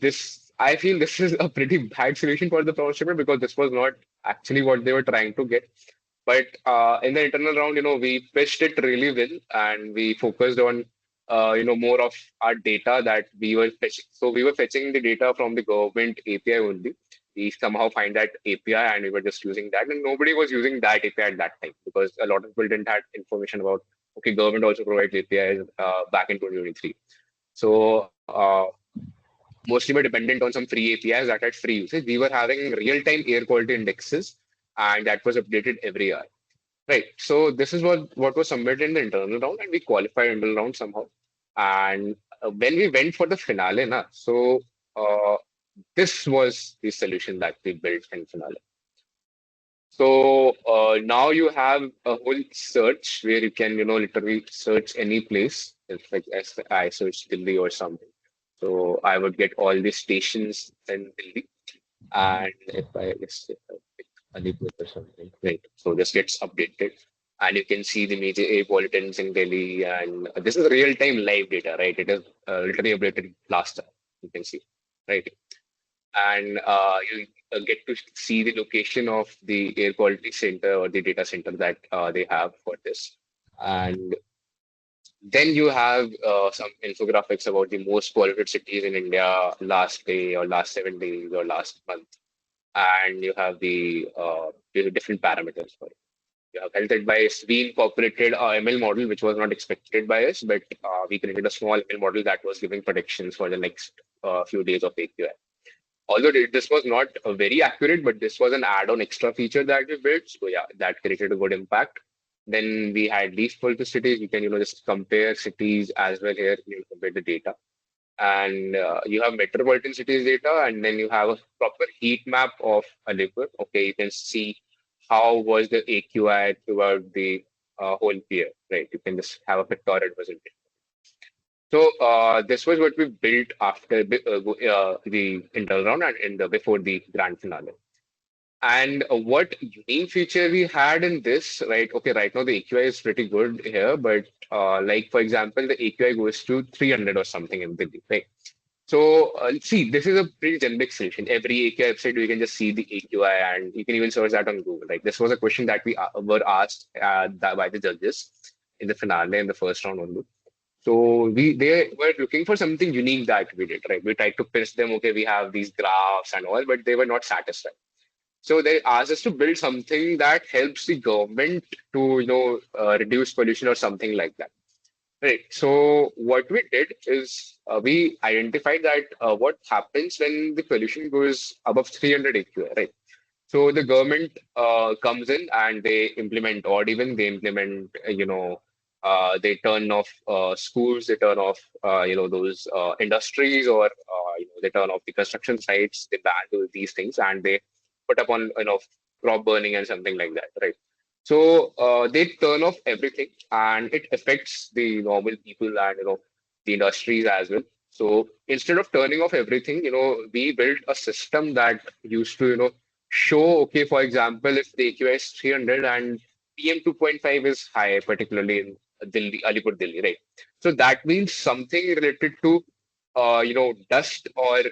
this I feel this is a pretty bad solution for the power shipment because this was not actually what they were trying to get. But in the internal round, we pitched it really well and we focused on, more of our data that we were fetching. So we were fetching the data from the government API only. We somehow find that API and we were just using that. And nobody was using that API at that time because a lot of people didn't have information about, okay, government also provides APIs back in 2023. So mostly were dependent on some free APIs that had free usage. We were having real-time air quality indexes, and that was updated every hour. Right. So this is what was submitted in the internal round, and we qualified internal round somehow. And when we went for the finale, uh, this was the solution that we built in finale. So now you have a whole search where you can, literally search any place. It's like as I search Delhi or something. So I would get all the stations in Delhi. And if I pick Alipur or something, right? So this gets updated. And you can see the major air bulletins in Delhi. And this is real-time live data, right? It is literally updated last time. You can see, right? And you get to see the location of the air quality center or the data center that they have for this. And then you have some infographics about the most polluted cities in India last day or last 7 days or last month. And you have the different parameters for it. You have health advice. We incorporated a ML model, which was not expected by us, but we created a small ML model that was giving predictions for the next few days of AQI. Although this was not very accurate, but this was an add-on extra feature that we built. So yeah, that created a good impact. Then we had least polluted cities. You can just compare cities as well here. You compare the data, and you have metropolitan cities data, and then you have a proper heat map of Alipur. Okay, you can see how was the AQI throughout the whole year, right? You can just have a pictorial presentation. So this was what we built after the internal round and before the grand finale. And what unique feature we had in this, right? Okay, right now the AQI is pretty good here, but like for example, the AQI goes to 300 or something in Delhi, right? So see, this is a pretty generic solution. Every AQI website, we can just see the AQI, and you can even search that on Google. Like this was a question that we were asked by the judges in the finale in the first round only. So they were looking for something unique that we did, right? We tried to pitch them, okay, we have these graphs and all, but they were not satisfied. So they asked us to build something that helps the government to, reduce pollution or something like that. Right. So what we did is we identified that what happens when the pollution goes above 300 AQI, right? So the government comes in and they implement odd even, they implement, they turn off schools, they turn off, those industries or, they turn off the construction sites, they ban these things and they put up on, crop burning and something like that, right? So they turn off everything and it affects the normal people and, the industries as well. So instead of turning off everything, we built a system that used to, show, okay, for example, if the AQI is 300 and PM 2.5 is high, particularly in Delhi, Alipur, Delhi, right? So that means something related to, dust or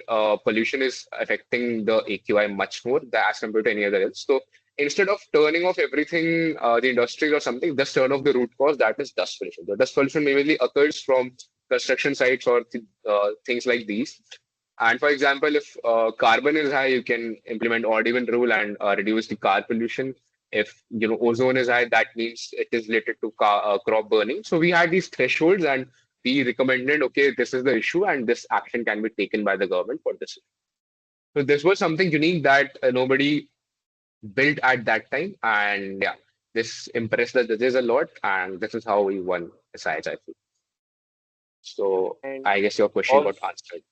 pollution is affecting the AQI much more as compared to any other else. So instead of turning off everything, the industries or something, just turn off the root cause, that is dust pollution. The dust pollution mainly occurs from construction sites or things like these. And for example, if carbon is high, you can implement odd even rule and reduce the car pollution. If ozone is high, that means it is related to crop burning. So we had these thresholds, and we recommended, okay, this is the issue, and this action can be taken by the government for this. So this was something unique that nobody built at that time, and yeah, this impressed the judges a lot, and this is how we won SIH, I feel. So And I guess your question got also, answered.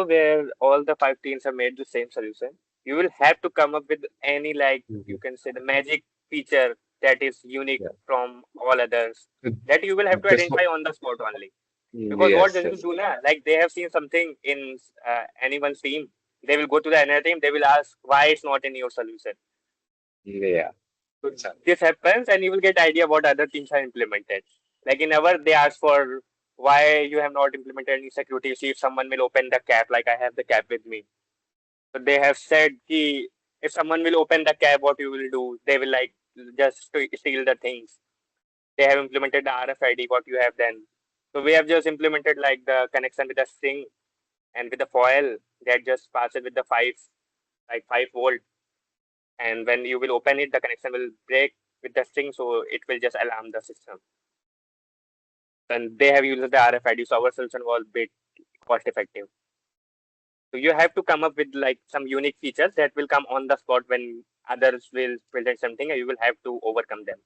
where all the five teams have made the same solution, you will have to come up with any, like you Mhm. can say, the magic feature that is unique Yeah. from all others, So that you will have to this identify was, on the spot only. Because what yes, they will yes. do now, like they have seen something in anyone's team, they will go to the another team, they will ask why it's not in your solution. Yeah. So It's happening. this happens, and you will get idea what other teams have implemented. Like in our, they ask for why you have not implemented any security. See if someone will open the cap, like I have the cap with me. So they have said ki if someone will open the cap, what you will do? They will like just steal the things. They have implemented the RFID, what you have then. So we have just implemented like the connection with the string and with the foil that just passes with the 5 volt, and when you will open it, the connection will break with the string, so it will just alarm the system. And they have used the RFID, so our solution was bit cost effective. So you have to come up with like some unique features that will come on the spot when others will present something, and you will have to overcome them.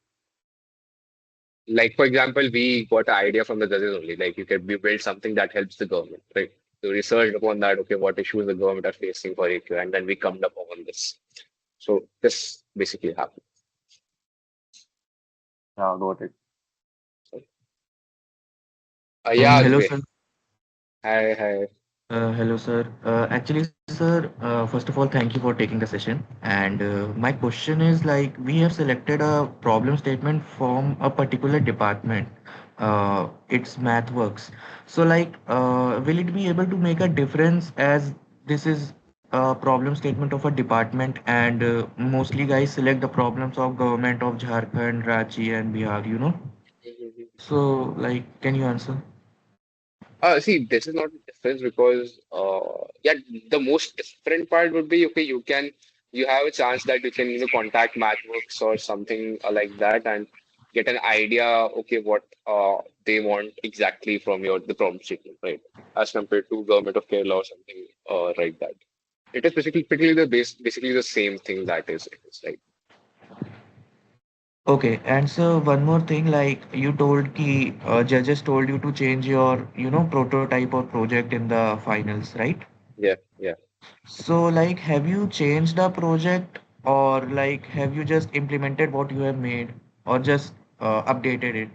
Like for example, we got an idea from the judges only. Like you can we build something that helps the government, right? So research upon that, okay, what issues the government are facing for AQ, and then we come up on this. So this basically happened. Yeah, got it. So, yeah, Hello, Zubir. sir. Hi, hi. Hello, sir. Actually, sir, first of all, thank you for taking the session. And my question is like, we have selected a problem statement from a particular department. It's MathWorks. So, like, will it be able to make a difference as this is a problem statement of a department and mostly guys select the problems of government of Jharkhand, Ranchi, and Bihar, you know? So, like, can you answer? See, this is not a difference because, yeah, the most different part would be, okay, you have a chance that you can, contact MathWorks or something like that and get an idea, okay, what they want exactly from the problem statement, right? As compared to Government of Kerala or something like that. It is basically the same thing it is right. Okay, and so one more thing, like you told ki judges told you to change your, prototype or project in the finals, right? Yeah, yeah. So like, have you changed the project or like, have you just implemented what you have made or just updated it?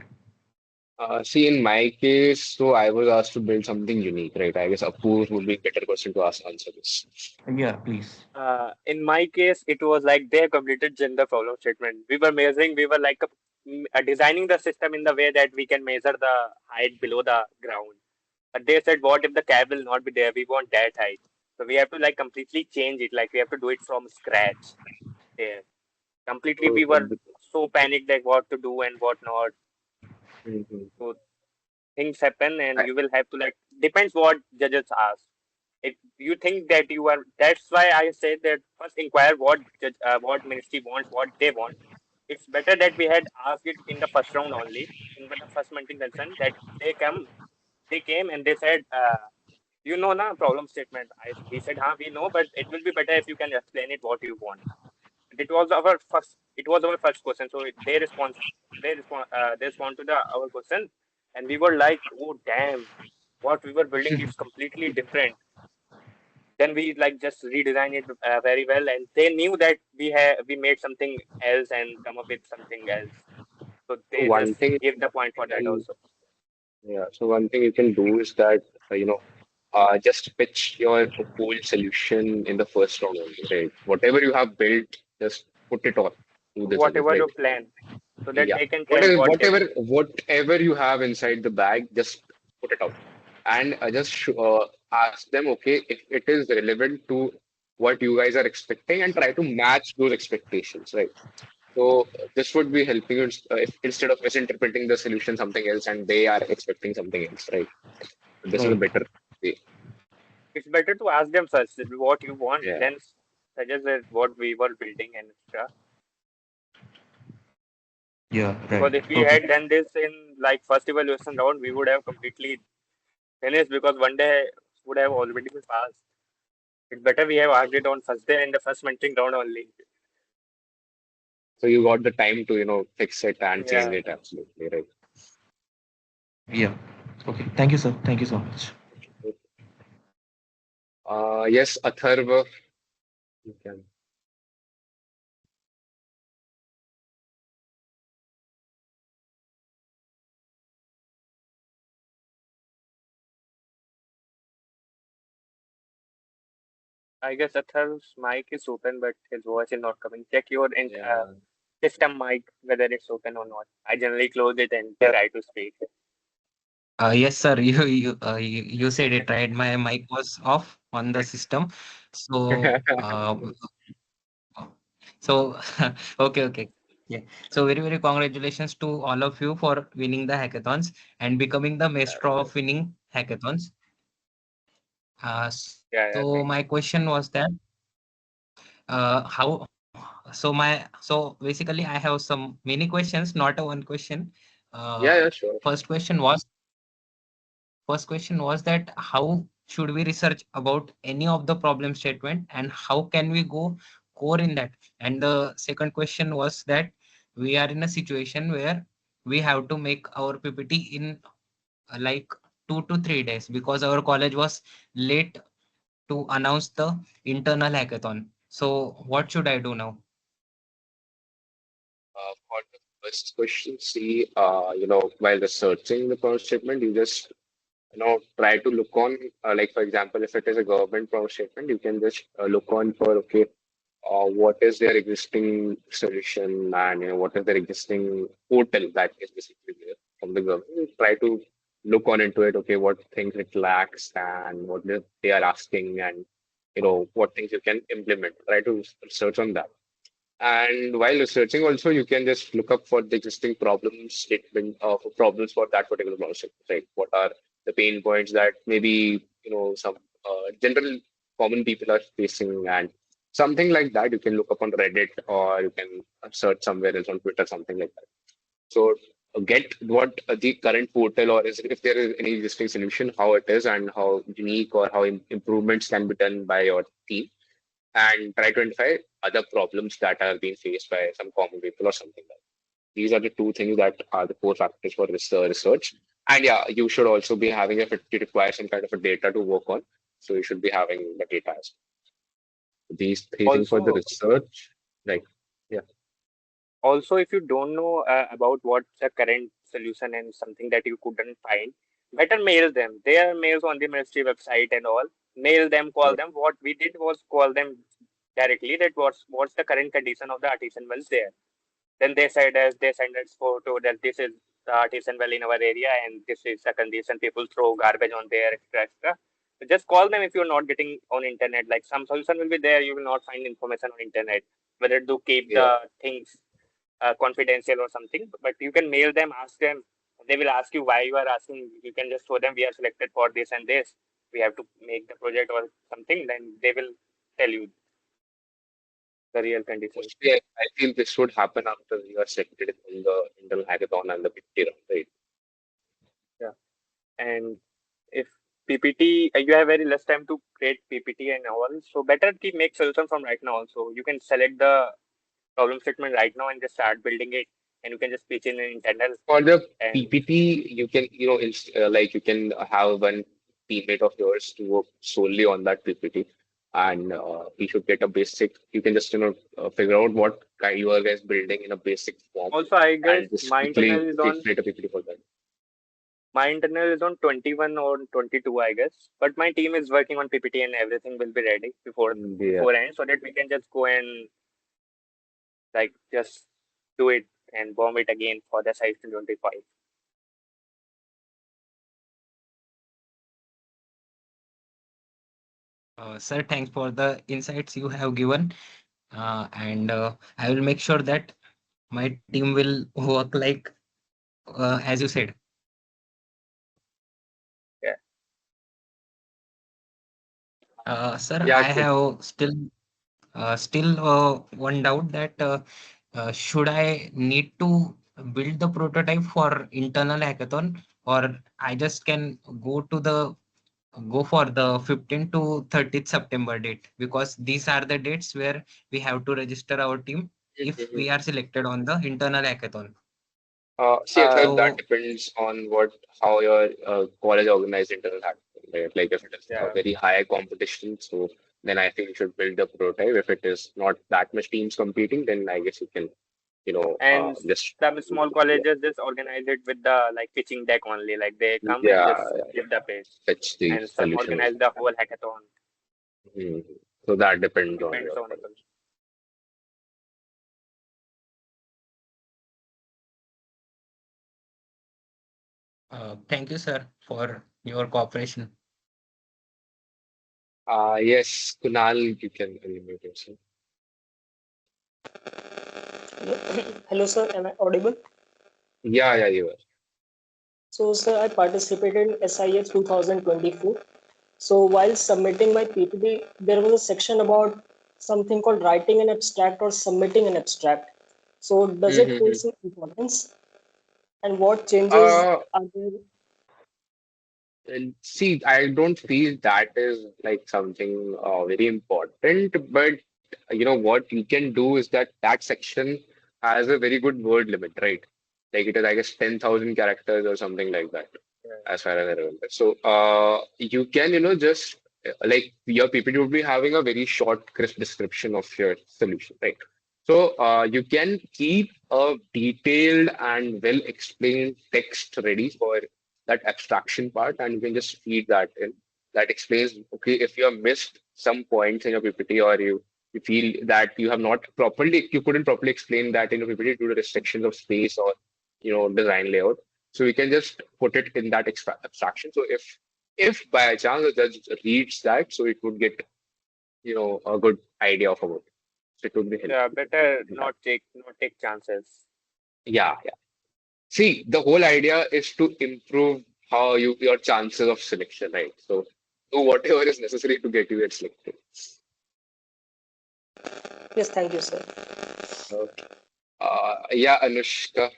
See, in my case, so I was asked to build something unique, right? I guess Apoorv would be a better person to answer this. Yeah, please. In my case, it was like they completed gender problem statement. We were measuring, we were like designing the system in the way that we can measure the height below the ground. But they said, what if the cab will not be there? We want that height. So we have to like completely change it. Like we have to do it from scratch there. Completely, So, we were so panicked like what to do and what not. mhm. So things happen, and you will have to like depends what judges ask. If you think that you are, that's why I said that first inquire what what ministry wants, what they want. It's better that we had asked it in the first round only, in the first meeting concern, that they came and they said, na problem statement. We said, we know, but it will be better if you can explain it what you want. It was our first question. So they respond to our question, and we were like, oh damn, what we were building is completely different. Then we like just redesign it very well, and they knew that we made something else and come up with something else. So So they one just thing give the point for that can also. Yeah, so one thing you can do is that just pitch your whole solution in the first round only, right? Whatever you have built, just put it on to the judges, Whatever right? you plan, so that Yeah, they can tell whatever what they whatever want. whatever you have inside the bag, just put it out, and ask them, okay, if it is relevant to what you guys are expecting, and try to match those expectations, right? So this would be helping you if instead of misinterpreting the solution something else and they are expecting something else, right? This is a Right. better way. It's better to ask them first what you want, Yeah. then suggest that what we were building and extra. Yeah, right. Because if we Okay. had done this in like first evaluation round, we would have completely finished because one day would have already been passed. It's better we have asked it on first day in the first mentoring round only. So you got the time to, fix it and change Yeah. it absolutely, right? Yeah. Okay. Thank you, sir. Thank you so much. Yes, Atharva, you can. I guess Athar's mic is open, but his voice is not coming. Check your Yeah. system mic whether it's open or not. I generally close it and Yeah. try to speak. Yes, sir. You said it right. My mic was off on the system. So so okay, okay. Yeah. So very congratulations to all of you for winning the hackathons and becoming the Yeah, maestro of winning hackathons. So Yeah, my thank you. question was that how so basically I have some many questions, not a one question. yeah, Uh, yeah, sure. first question was First question was that how should we research about any of the problem statement and how can we go core in that? And the second question was that we are in a situation where we have to make our PPT in like 2 to 3 days because our college was late to announce the internal hackathon. So what should I do now? For the first question, see, while researching the problem statement, you just, try to look on, like, for example, if it is a government problem statement, you can just look on for, okay, what is their existing solution and what is their existing portal that is basically there from the government. Try to look on into it, okay, what things it lacks and what they are asking and what things you can implement. Try to research on that. And while researching also, you can just look up for the existing problem statement of problems for that particular problem statement, right? What are the pain points that maybe, some general common people are facing and something like that. You can look up on Reddit or you can search somewhere else on Twitter, something like that. So get what the current portal or is if there is any existing solution, how it is and how unique or how improvements can be done by your team and try to identify other problems that are being faced by some common people or something like that. These are the two things that are the core factors for this research. And yeah, you should also be having if it requires some kind of a data to work on. So you should be having the data as well. These three things for the Also, research. Like, yeah, Also, if you don't know about what's the current solution and something that you couldn't find, better mail them. There are mails on the ministry website and all. Mail them, call yeah, them. What we did was call them directly. That was what's the current condition of the artisan wells there. Then they send us photo that this is the artisan well in our area and this is the condition. People throw garbage on there, etc. etc. So just call them if you're not getting on internet. Like some solution will be there, you will not find information on internet. Whether to keep yeah, the things confidential or something, but you can mail them, ask them They will ask you why you are asking. You can just show them we are selected for this and this. We have to make the project or something. Then they will tell you the real conditions. Mostly, I feel this would happen after you are selected in the internal hackathon and the 50 round, right? Yeah. And if PPT, you have very less time to create PPT and all. So better to make solution from right now also. You can select the problem statement right now and just start building it. And you can just pitch in an internal For the and PPT, you can, like you can have one teammate of yours to work solely on that PPT, and he should get a basic. You can just, figure out what kind you are guys building in a basic form, also I guess and just quickly create a PPT for that. my internal is on 21 or 22, I guess. But my team is working on PPT and everything will be ready Yeah. beforehand so that we can just go and like just do it and bomb it again for the size 25. Sir, thanks for the insights you have given. And I will make sure that my team will work like as you said. Yeah. Sir, Yeah, I have still one doubt that should I need to build the prototype for internal hackathon, or I just can go for the 15th to 30th September date, because these are the dates where we have to register our team if good. we are selected on the internal hackathon. See, I Uh, thought that So depends on how your college organized internal hackathon, right? Like if it is a yeah. very high competition, so then I think you should build a prototype. If it is not that much teams competing, then I guess you can, And just some small colleges just organize it with the like pitching deck only. Like they come and yeah, just give the pitch. fetch the And some solutions. organize the whole hackathon. Mhm. So that depends on Depends your on the college. thank you, sir, for your cooperation. Yes, Kunal, you can unmute yourself. Hello, sir. Am I audible? Yeah, you are. So, sir, I participated in SIH 2024. So, while submitting my PPT, there was a section about something called writing an abstract or submitting an abstract. So, does it hold Mm-hmm. some importance? And what changes Uh, are there? And see, I don't feel that is like something very important, but what you can do is that section has a very good word limit, right? Like it is, I guess, 10,000 characters or something like that, yeah. as far as I remember. So you can, just like your PPT would be having a very short, crisp description of your solution, right? So you can keep a detailed and well explained text ready for that abstraction part, and you can just feed that in. That explains, okay, if you have missed some points in your PPT, or you feel that you couldn't properly explain that in your PPT due to restrictions of space or design layout. So we can just put it in that abstraction. So if by chance the judge reads that, so it would get a good idea of about it. So it would be Yeah, helpful better in that. not take chances. Yeah. See, the whole idea is to improve how your chances of selection, right? So do whatever is necessary to get you get selected. Yes, thank you, sir. Okay. Yeah, Anushka.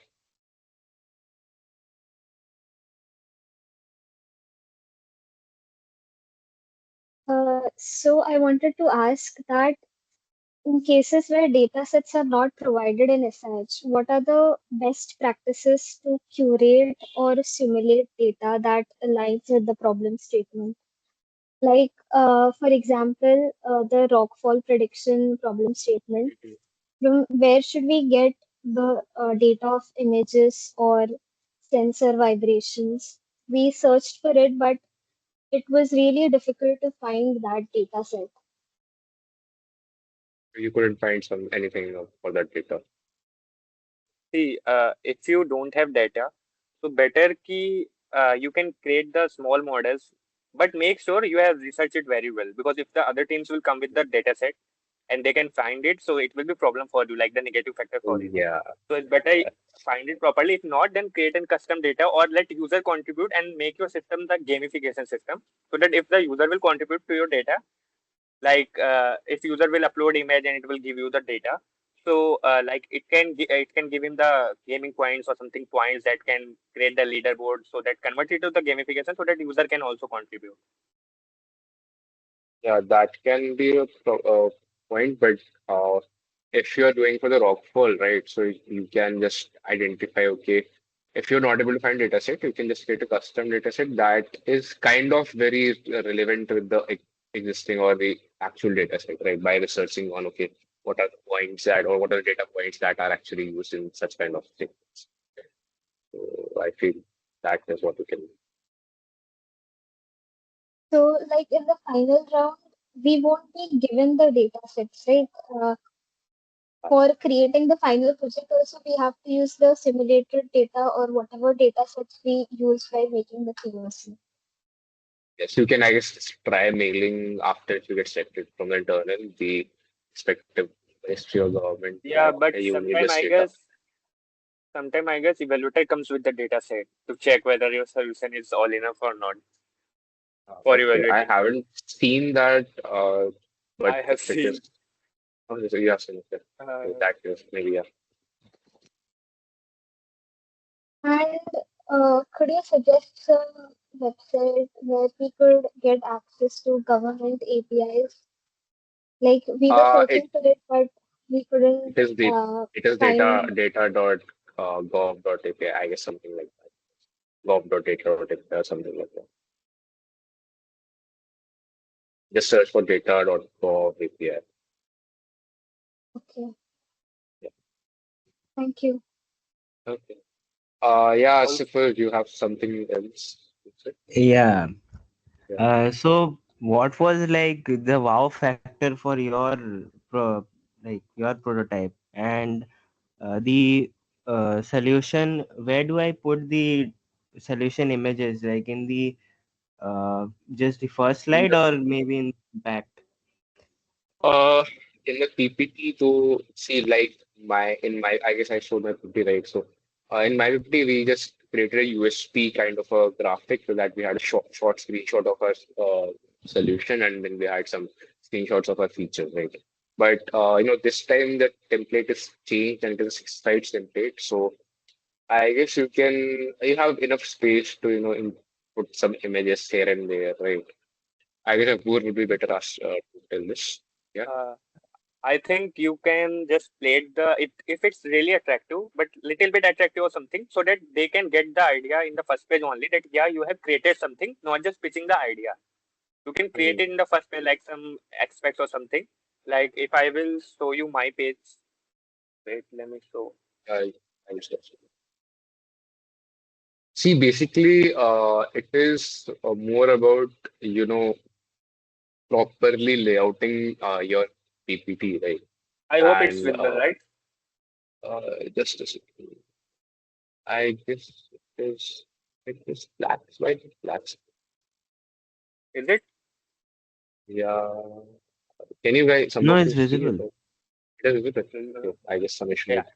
So I wanted to ask that in cases where data sets are not provided in SIH, what are the best practices to curate or simulate data that aligns with the problem statement? Like, for example, the rockfall prediction problem statement. From where should we get the data of images or sensor vibrations? We searched for it, but it was really difficult to find that data set. You couldn't find anything for that data. See, if you don't have data, so better key you can create the small models, but make sure you have researched it very well because if the other teams will come with the data set and they can find it, so it will be problem for you, like the negative factor for you. Yeah. So it's better find it properly. If not, then create a custom data or let user contribute and make your system the gamification system, so that if the user will contribute to your data, like if user will upload image and it will give you the data, so like it can give him the gaming points or something points that can create the leaderboard, so that convert it to the gamification so that user can also contribute. Yeah, that can be a point, but if you're doing for the rockfall, right? So you can just identify, okay, if you're not able to find data set, you can just create a custom data set that is kind of very relevant with the existing or the actual data set, right? By researching on, okay, what are the points that, or what are the data points that are actually used in such kind of things. So I feel that is what you can do. So, like in the final round, we won't be given the data sets, right? For creating the final project, also we have to use the simulated data or whatever data sets we use by making the POC. Yes, you can, I guess, just try mailing after you get selected from the internal, the respective ministry or government Yeah, that but you need this data. sometime I guess Evaluate comes with the data set to check whether your solution is all enough or not for Okay, I evaluating. haven't seen that, but I have if it is, seen. oh, so you have seen it. Uh, In that case, maybe yeah. And could you suggest some website where we could get access to government APIs? Like we were It searching for it, but we couldn't it is the it is find. data dot gov dot API, I guess something like that. Gov dot data dot API or something like that. Just search for data dot gov API. Okay, Yeah. thank you. Okay. Yeah, also, Sifar, you have something else to say? Yeah. Yeah. So what was like the wow factor for your like your prototype and the solution? Where do I put the solution images? Like in the just the first In slide the or maybe in back? Uh, in the PPT, to see like I guess I showed my PPT, right? So, in my PPT, we just created a USP kind of a graphic so that we had a short screenshot of our solution, and then we had some screenshots of our features, right? But this time the template is changed and it is a 6 slides template. So I guess you have enough space to put some images here and there, right? I guess Apoorv would be better asked to tell this. Yeah. uh, I think you can just plate the it if it's really attractive, but little bit attractive or something, so that they can get the idea in the first page only that yeah, you have created something, not just pitching the idea. You can create Mm. it in the first page like some aspects or something. Like if I will show you my page, wait, let me show. I understand. See, basically, it is more about, you know, properly layouting your PPT, right? I hope it's And visible, right? just a second. I guess it is black, right? Black. Is it? Yeah. Can you guys, some No, of it's you see it? visible. It is visible. Mm, Okay. I guess some issue yeah. with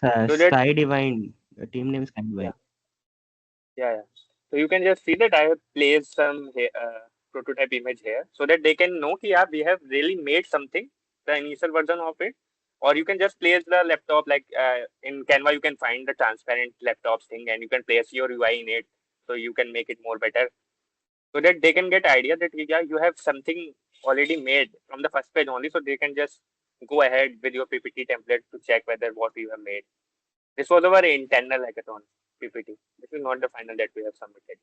black. So that Sky Divine. Team name is Sky yeah, Divine. yeah. So you can just see that I have placed some prototype image here so that they can know that yeah, we have really made something, the initial version of it. Or you can just place the laptop like in Canva, you can find the transparent laptops thing and you can place your UI in it. So you can make it more better so that they can get idea that yeah, you have something already made from the first page only. So they can just go ahead with your PPT template to check whether what you have made. This was our internal hackathon PPT. This is not the final that we have submitted.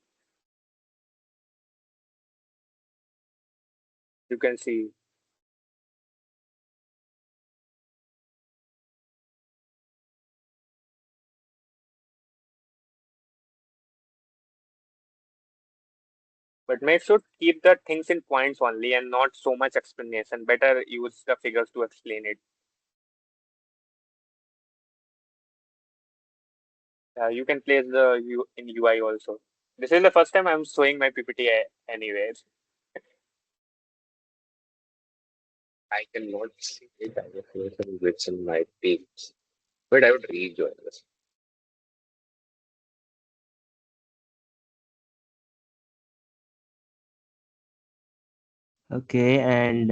You can see. But make sure keep the things in points only and not so much explanation. Better use the figures to explain it. You can place the U in UI also. This is the first time I'm showing my PPT anyways. I cannot see it. I have some glitch in my page, but I would rejoin this. Okay, and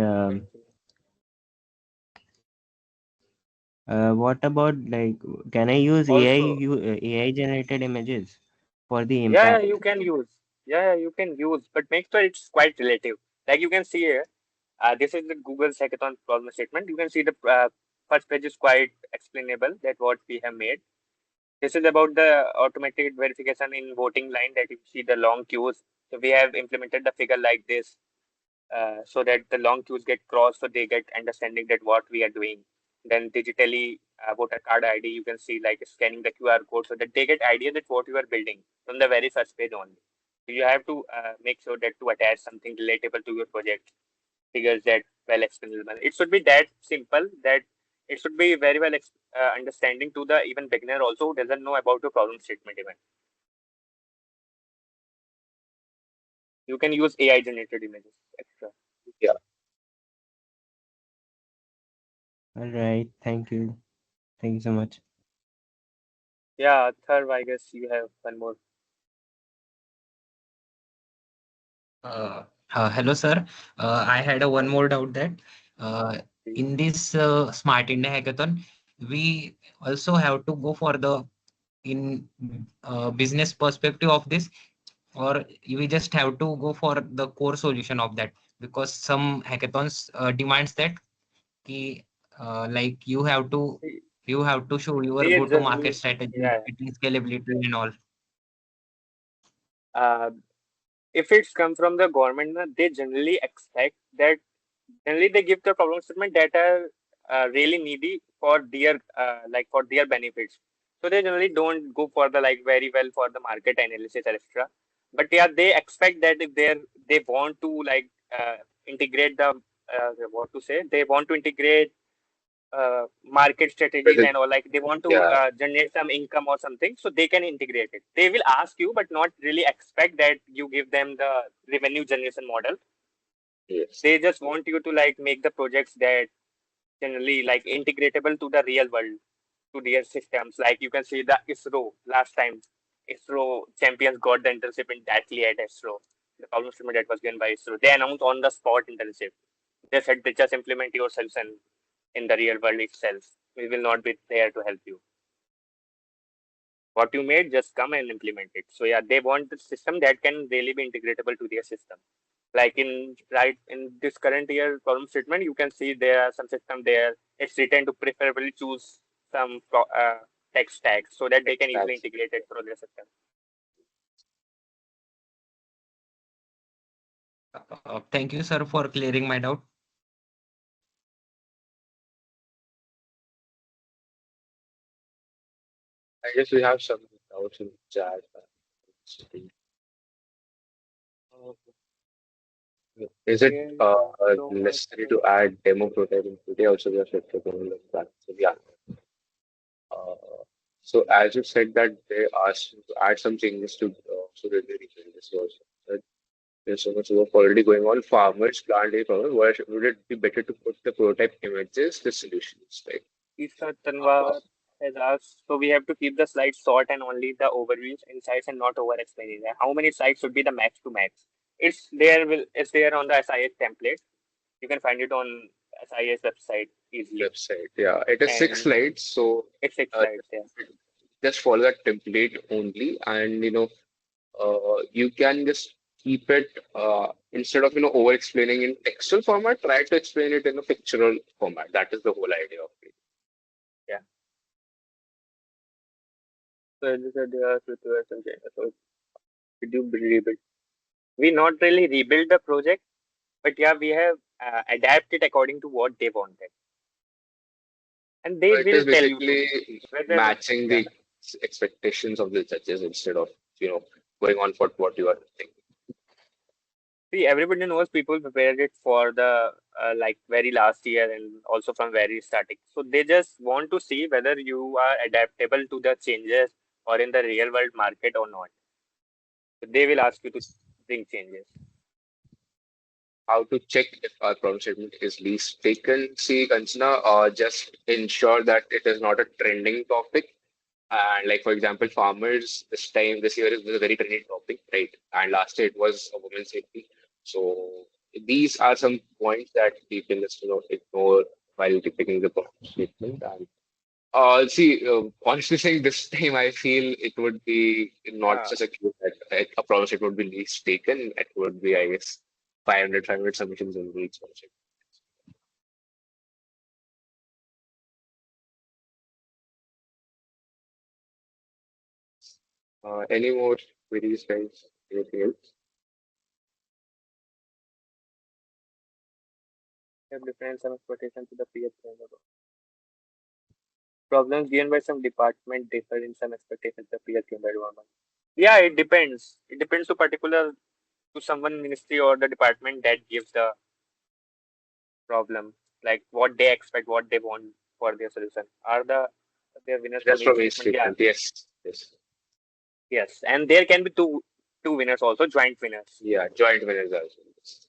what about like, can I use Also, AI generated images for the yeah, impact? you can use. Yeah, you can use, but make sure it's quite relative. Like you can see here, this is the Google's hackathon problem statement. You can see the first page is quite explainable that what we have made. This is about the automated verification in voting line that you see the long queues. So we have implemented the figure like this so that the long queues get crossed, so they get understanding that what we are doing. Then digitally voter card ID, you can see like scanning the QR code so that they get idea that what you are building from the very first page only. So you have to make sure that to attach something relatable to your project, figures that well explainable. It should be that simple that it should be very well understanding to the even beginner also who doesn't know about the problem statement even. You can use AI generated images extra. Yeah. All right, thank you. Thank you so much. Yeah, third, I guess you have one more. Uh, Hello, sir. I had a one more doubt that uh, in this Smart India Hackathon, we also have to go for the in business perspective of this, or we just have to go for the core solution of that, because some hackathons demands that ki, like you have to show your They go to market generally, strategy, yeah. marketing scalability and all. Uh, if it's come from the government, na, they generally expect that generally they give the problem statement that are really needy for their like for their benefits. So they generally don't go for the like very well for the market analysis extra. But yeah, they expect that if they want to like integrate the what to say, they want to integrate market strategies But and all, like they want to yeah, generate some income or something, so they can integrate it. They will ask you but not really expect that you give them the revenue generation model. yes, They just want you to like make the projects that generally like integratable to the real world, to their systems. Like you can see the ISRO last time, ISRO champions got the internship in directly at ISRO. The problem statement that was given by ISRO, they announced on the spot internship. They said they just implement your solution in the real world itself. We will not be there to help you. What you made, just come and implement it. So yeah, they want the system that can really be integratable to their system. Like in right in this current year problem statement, you can see there are some system there. It's written to preferably choose some tech stack so that they can easily exactly. integrate it through their system. Thank you, sir, for clearing my doubt. I guess we have some doubts in chat. Is it There so much. necessary to add demo prototyping today? Also, we have said to go like that. So yeah. Uh, so as you said that they asked you to add some changes to so that they rebuild this also. That there's so much work already going on. Farmers, plant-based farmers. Why would it be better to put the prototype images, the solutions, like Isa uh, Tanwar has asked, so we have to keep the slides short and only the overviews, insights, and not over explaining them. How many slides should be the max to max? It's there on the SIH template. You can find it on SIH website easily. website? Yeah, it is six And slides. So it's six uh, slides, yeah. just follow that template only, and you can just keep it instead of over explaining in textual format, try to explain it in a pictorial format. That is the whole idea of it. Yeah. So this is the situation. So did you rebuild? We not really rebuild the project, but yeah, we have adapted according to what they wanted. And So they it will is tell you to basically whether, matching yeah. the expectations of the judges instead of going on for what you are thinking. See, everybody knows people prepared it for the like very last year and also from very starting. So they just want to see whether you are adaptable to the changes or in the real world market or not. So they will ask you to bring changes. how to check if our problem statement is least taken. See, Kanchana, just ensure that it is not a trending topic. And like for example, farmers this year is a very trending topic, right? And last year it was a women's safety. So these are some points that people just ignore while picking the problem statement. And see, honestly saying, this time I feel it would be not Yeah. such a case that a problem statement would be least taken. It would be, I guess, 500 submissions in each project. Any more queries, guys? Anything else? Have different some expectation to the peer framework. Problems given by some department differ in some expectations to the peer given by environment. Yeah, it depends. It depends to particular to someone ministry or the department that gives the problem, like what they expect, what they want for their solution. Are their winners from Just each from each statement? Yeah, statement. Yes. Yes. yes, and there can be two winners also, joint winners. Yeah. Joint winners also. Yes.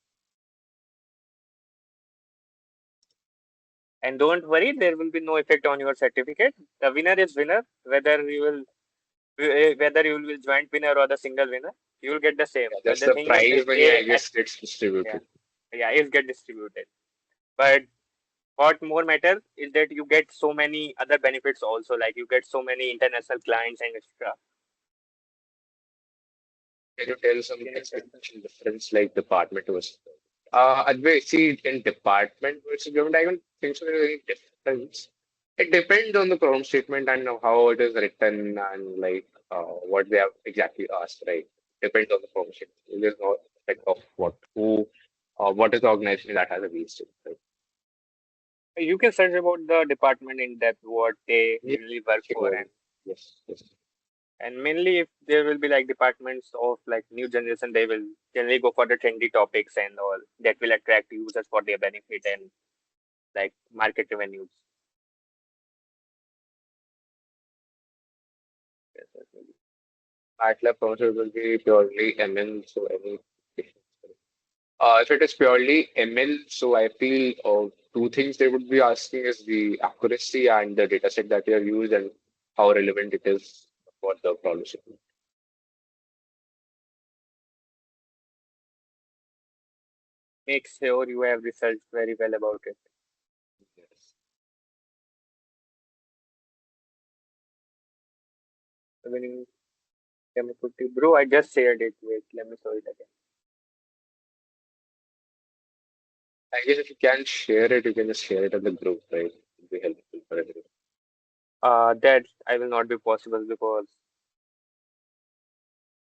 And don't worry, there will be no effect on your certificate. The winner is winner, whether you will joint winner or the single winner, you will get the same. Yeah, But just the the thing is, prize money, I guess, gets yeah, distributed. yeah, is get distributed. But what more matters is that you get so many other benefits also, like you get so many international clients and extra. Can you tell some Can you tell them? expectation difference like department versus Advait, see in department versus government, I don't think so there's any difference. It depends on the problem statement and how it is written and like what they have exactly asked, right? Depends on the problem statement. There's no effect of what is the organization that has a waste, right? You can search about the department in depth, what they Yeah, usually work for, sure. Yes, yes. and mainly if there will be like departments of like new generation, they will generally go for the trendy topics and all that will attract users for their benefit and like market revenues. Yes, yes, maybe. MATLAB process will be purely ML, so any. If it is purely ML, so I feel two things they would be asking is the accuracy and the data set that you have used and how relevant it is for the problem statement. Make sure you have researched very well about it. Yes. When you let me put it, bro, I just shared it. Wait, let me show it again. I guess if you can share it, you can just share it in the group, right? It would be helpful for everyone. That I will not be possible because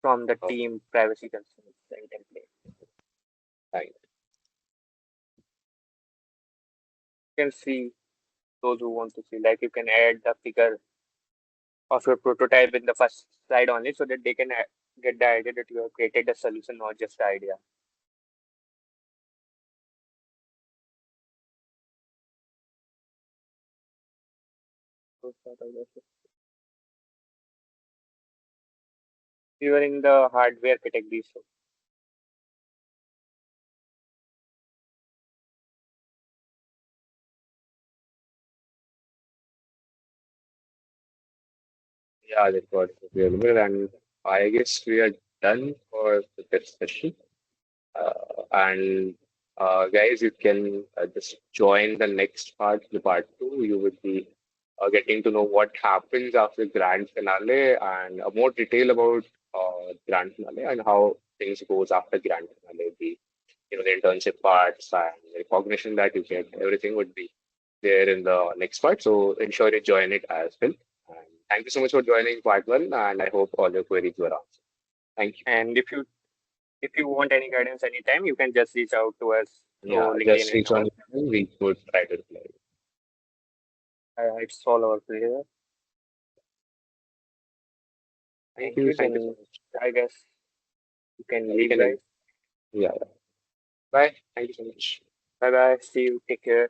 from the Oh, team privacy concerns and template. fine. You can see those who want to see, like you can add the figure of your prototype in the first slide only so that they can get the idea that you have created a solution, not just the idea. You are in the hardware category, so Yeah, that got available. And I guess we are done for the discussion. And guys, you can just join the next part, the part two. You would be getting to know what happens after grand finale and more detail about grand finale and how things goes after grand finale. The internship parts and the recognition that you get. Everything would be there in the next part. So ensure you join it as well. And thank you so much for joining part one. And I hope all your queries were answered. Thank you. and if you want any guidance anytime, you can just reach out to us Yeah, through LinkedIn just and reach all. on. We would try to reply. It's all our pleasure. Thank Thank you. you. Thank you so Then much. I guess you can We leave, can. guys. Yeah. Bye. Thank you so much. Bye bye. See you. Take care.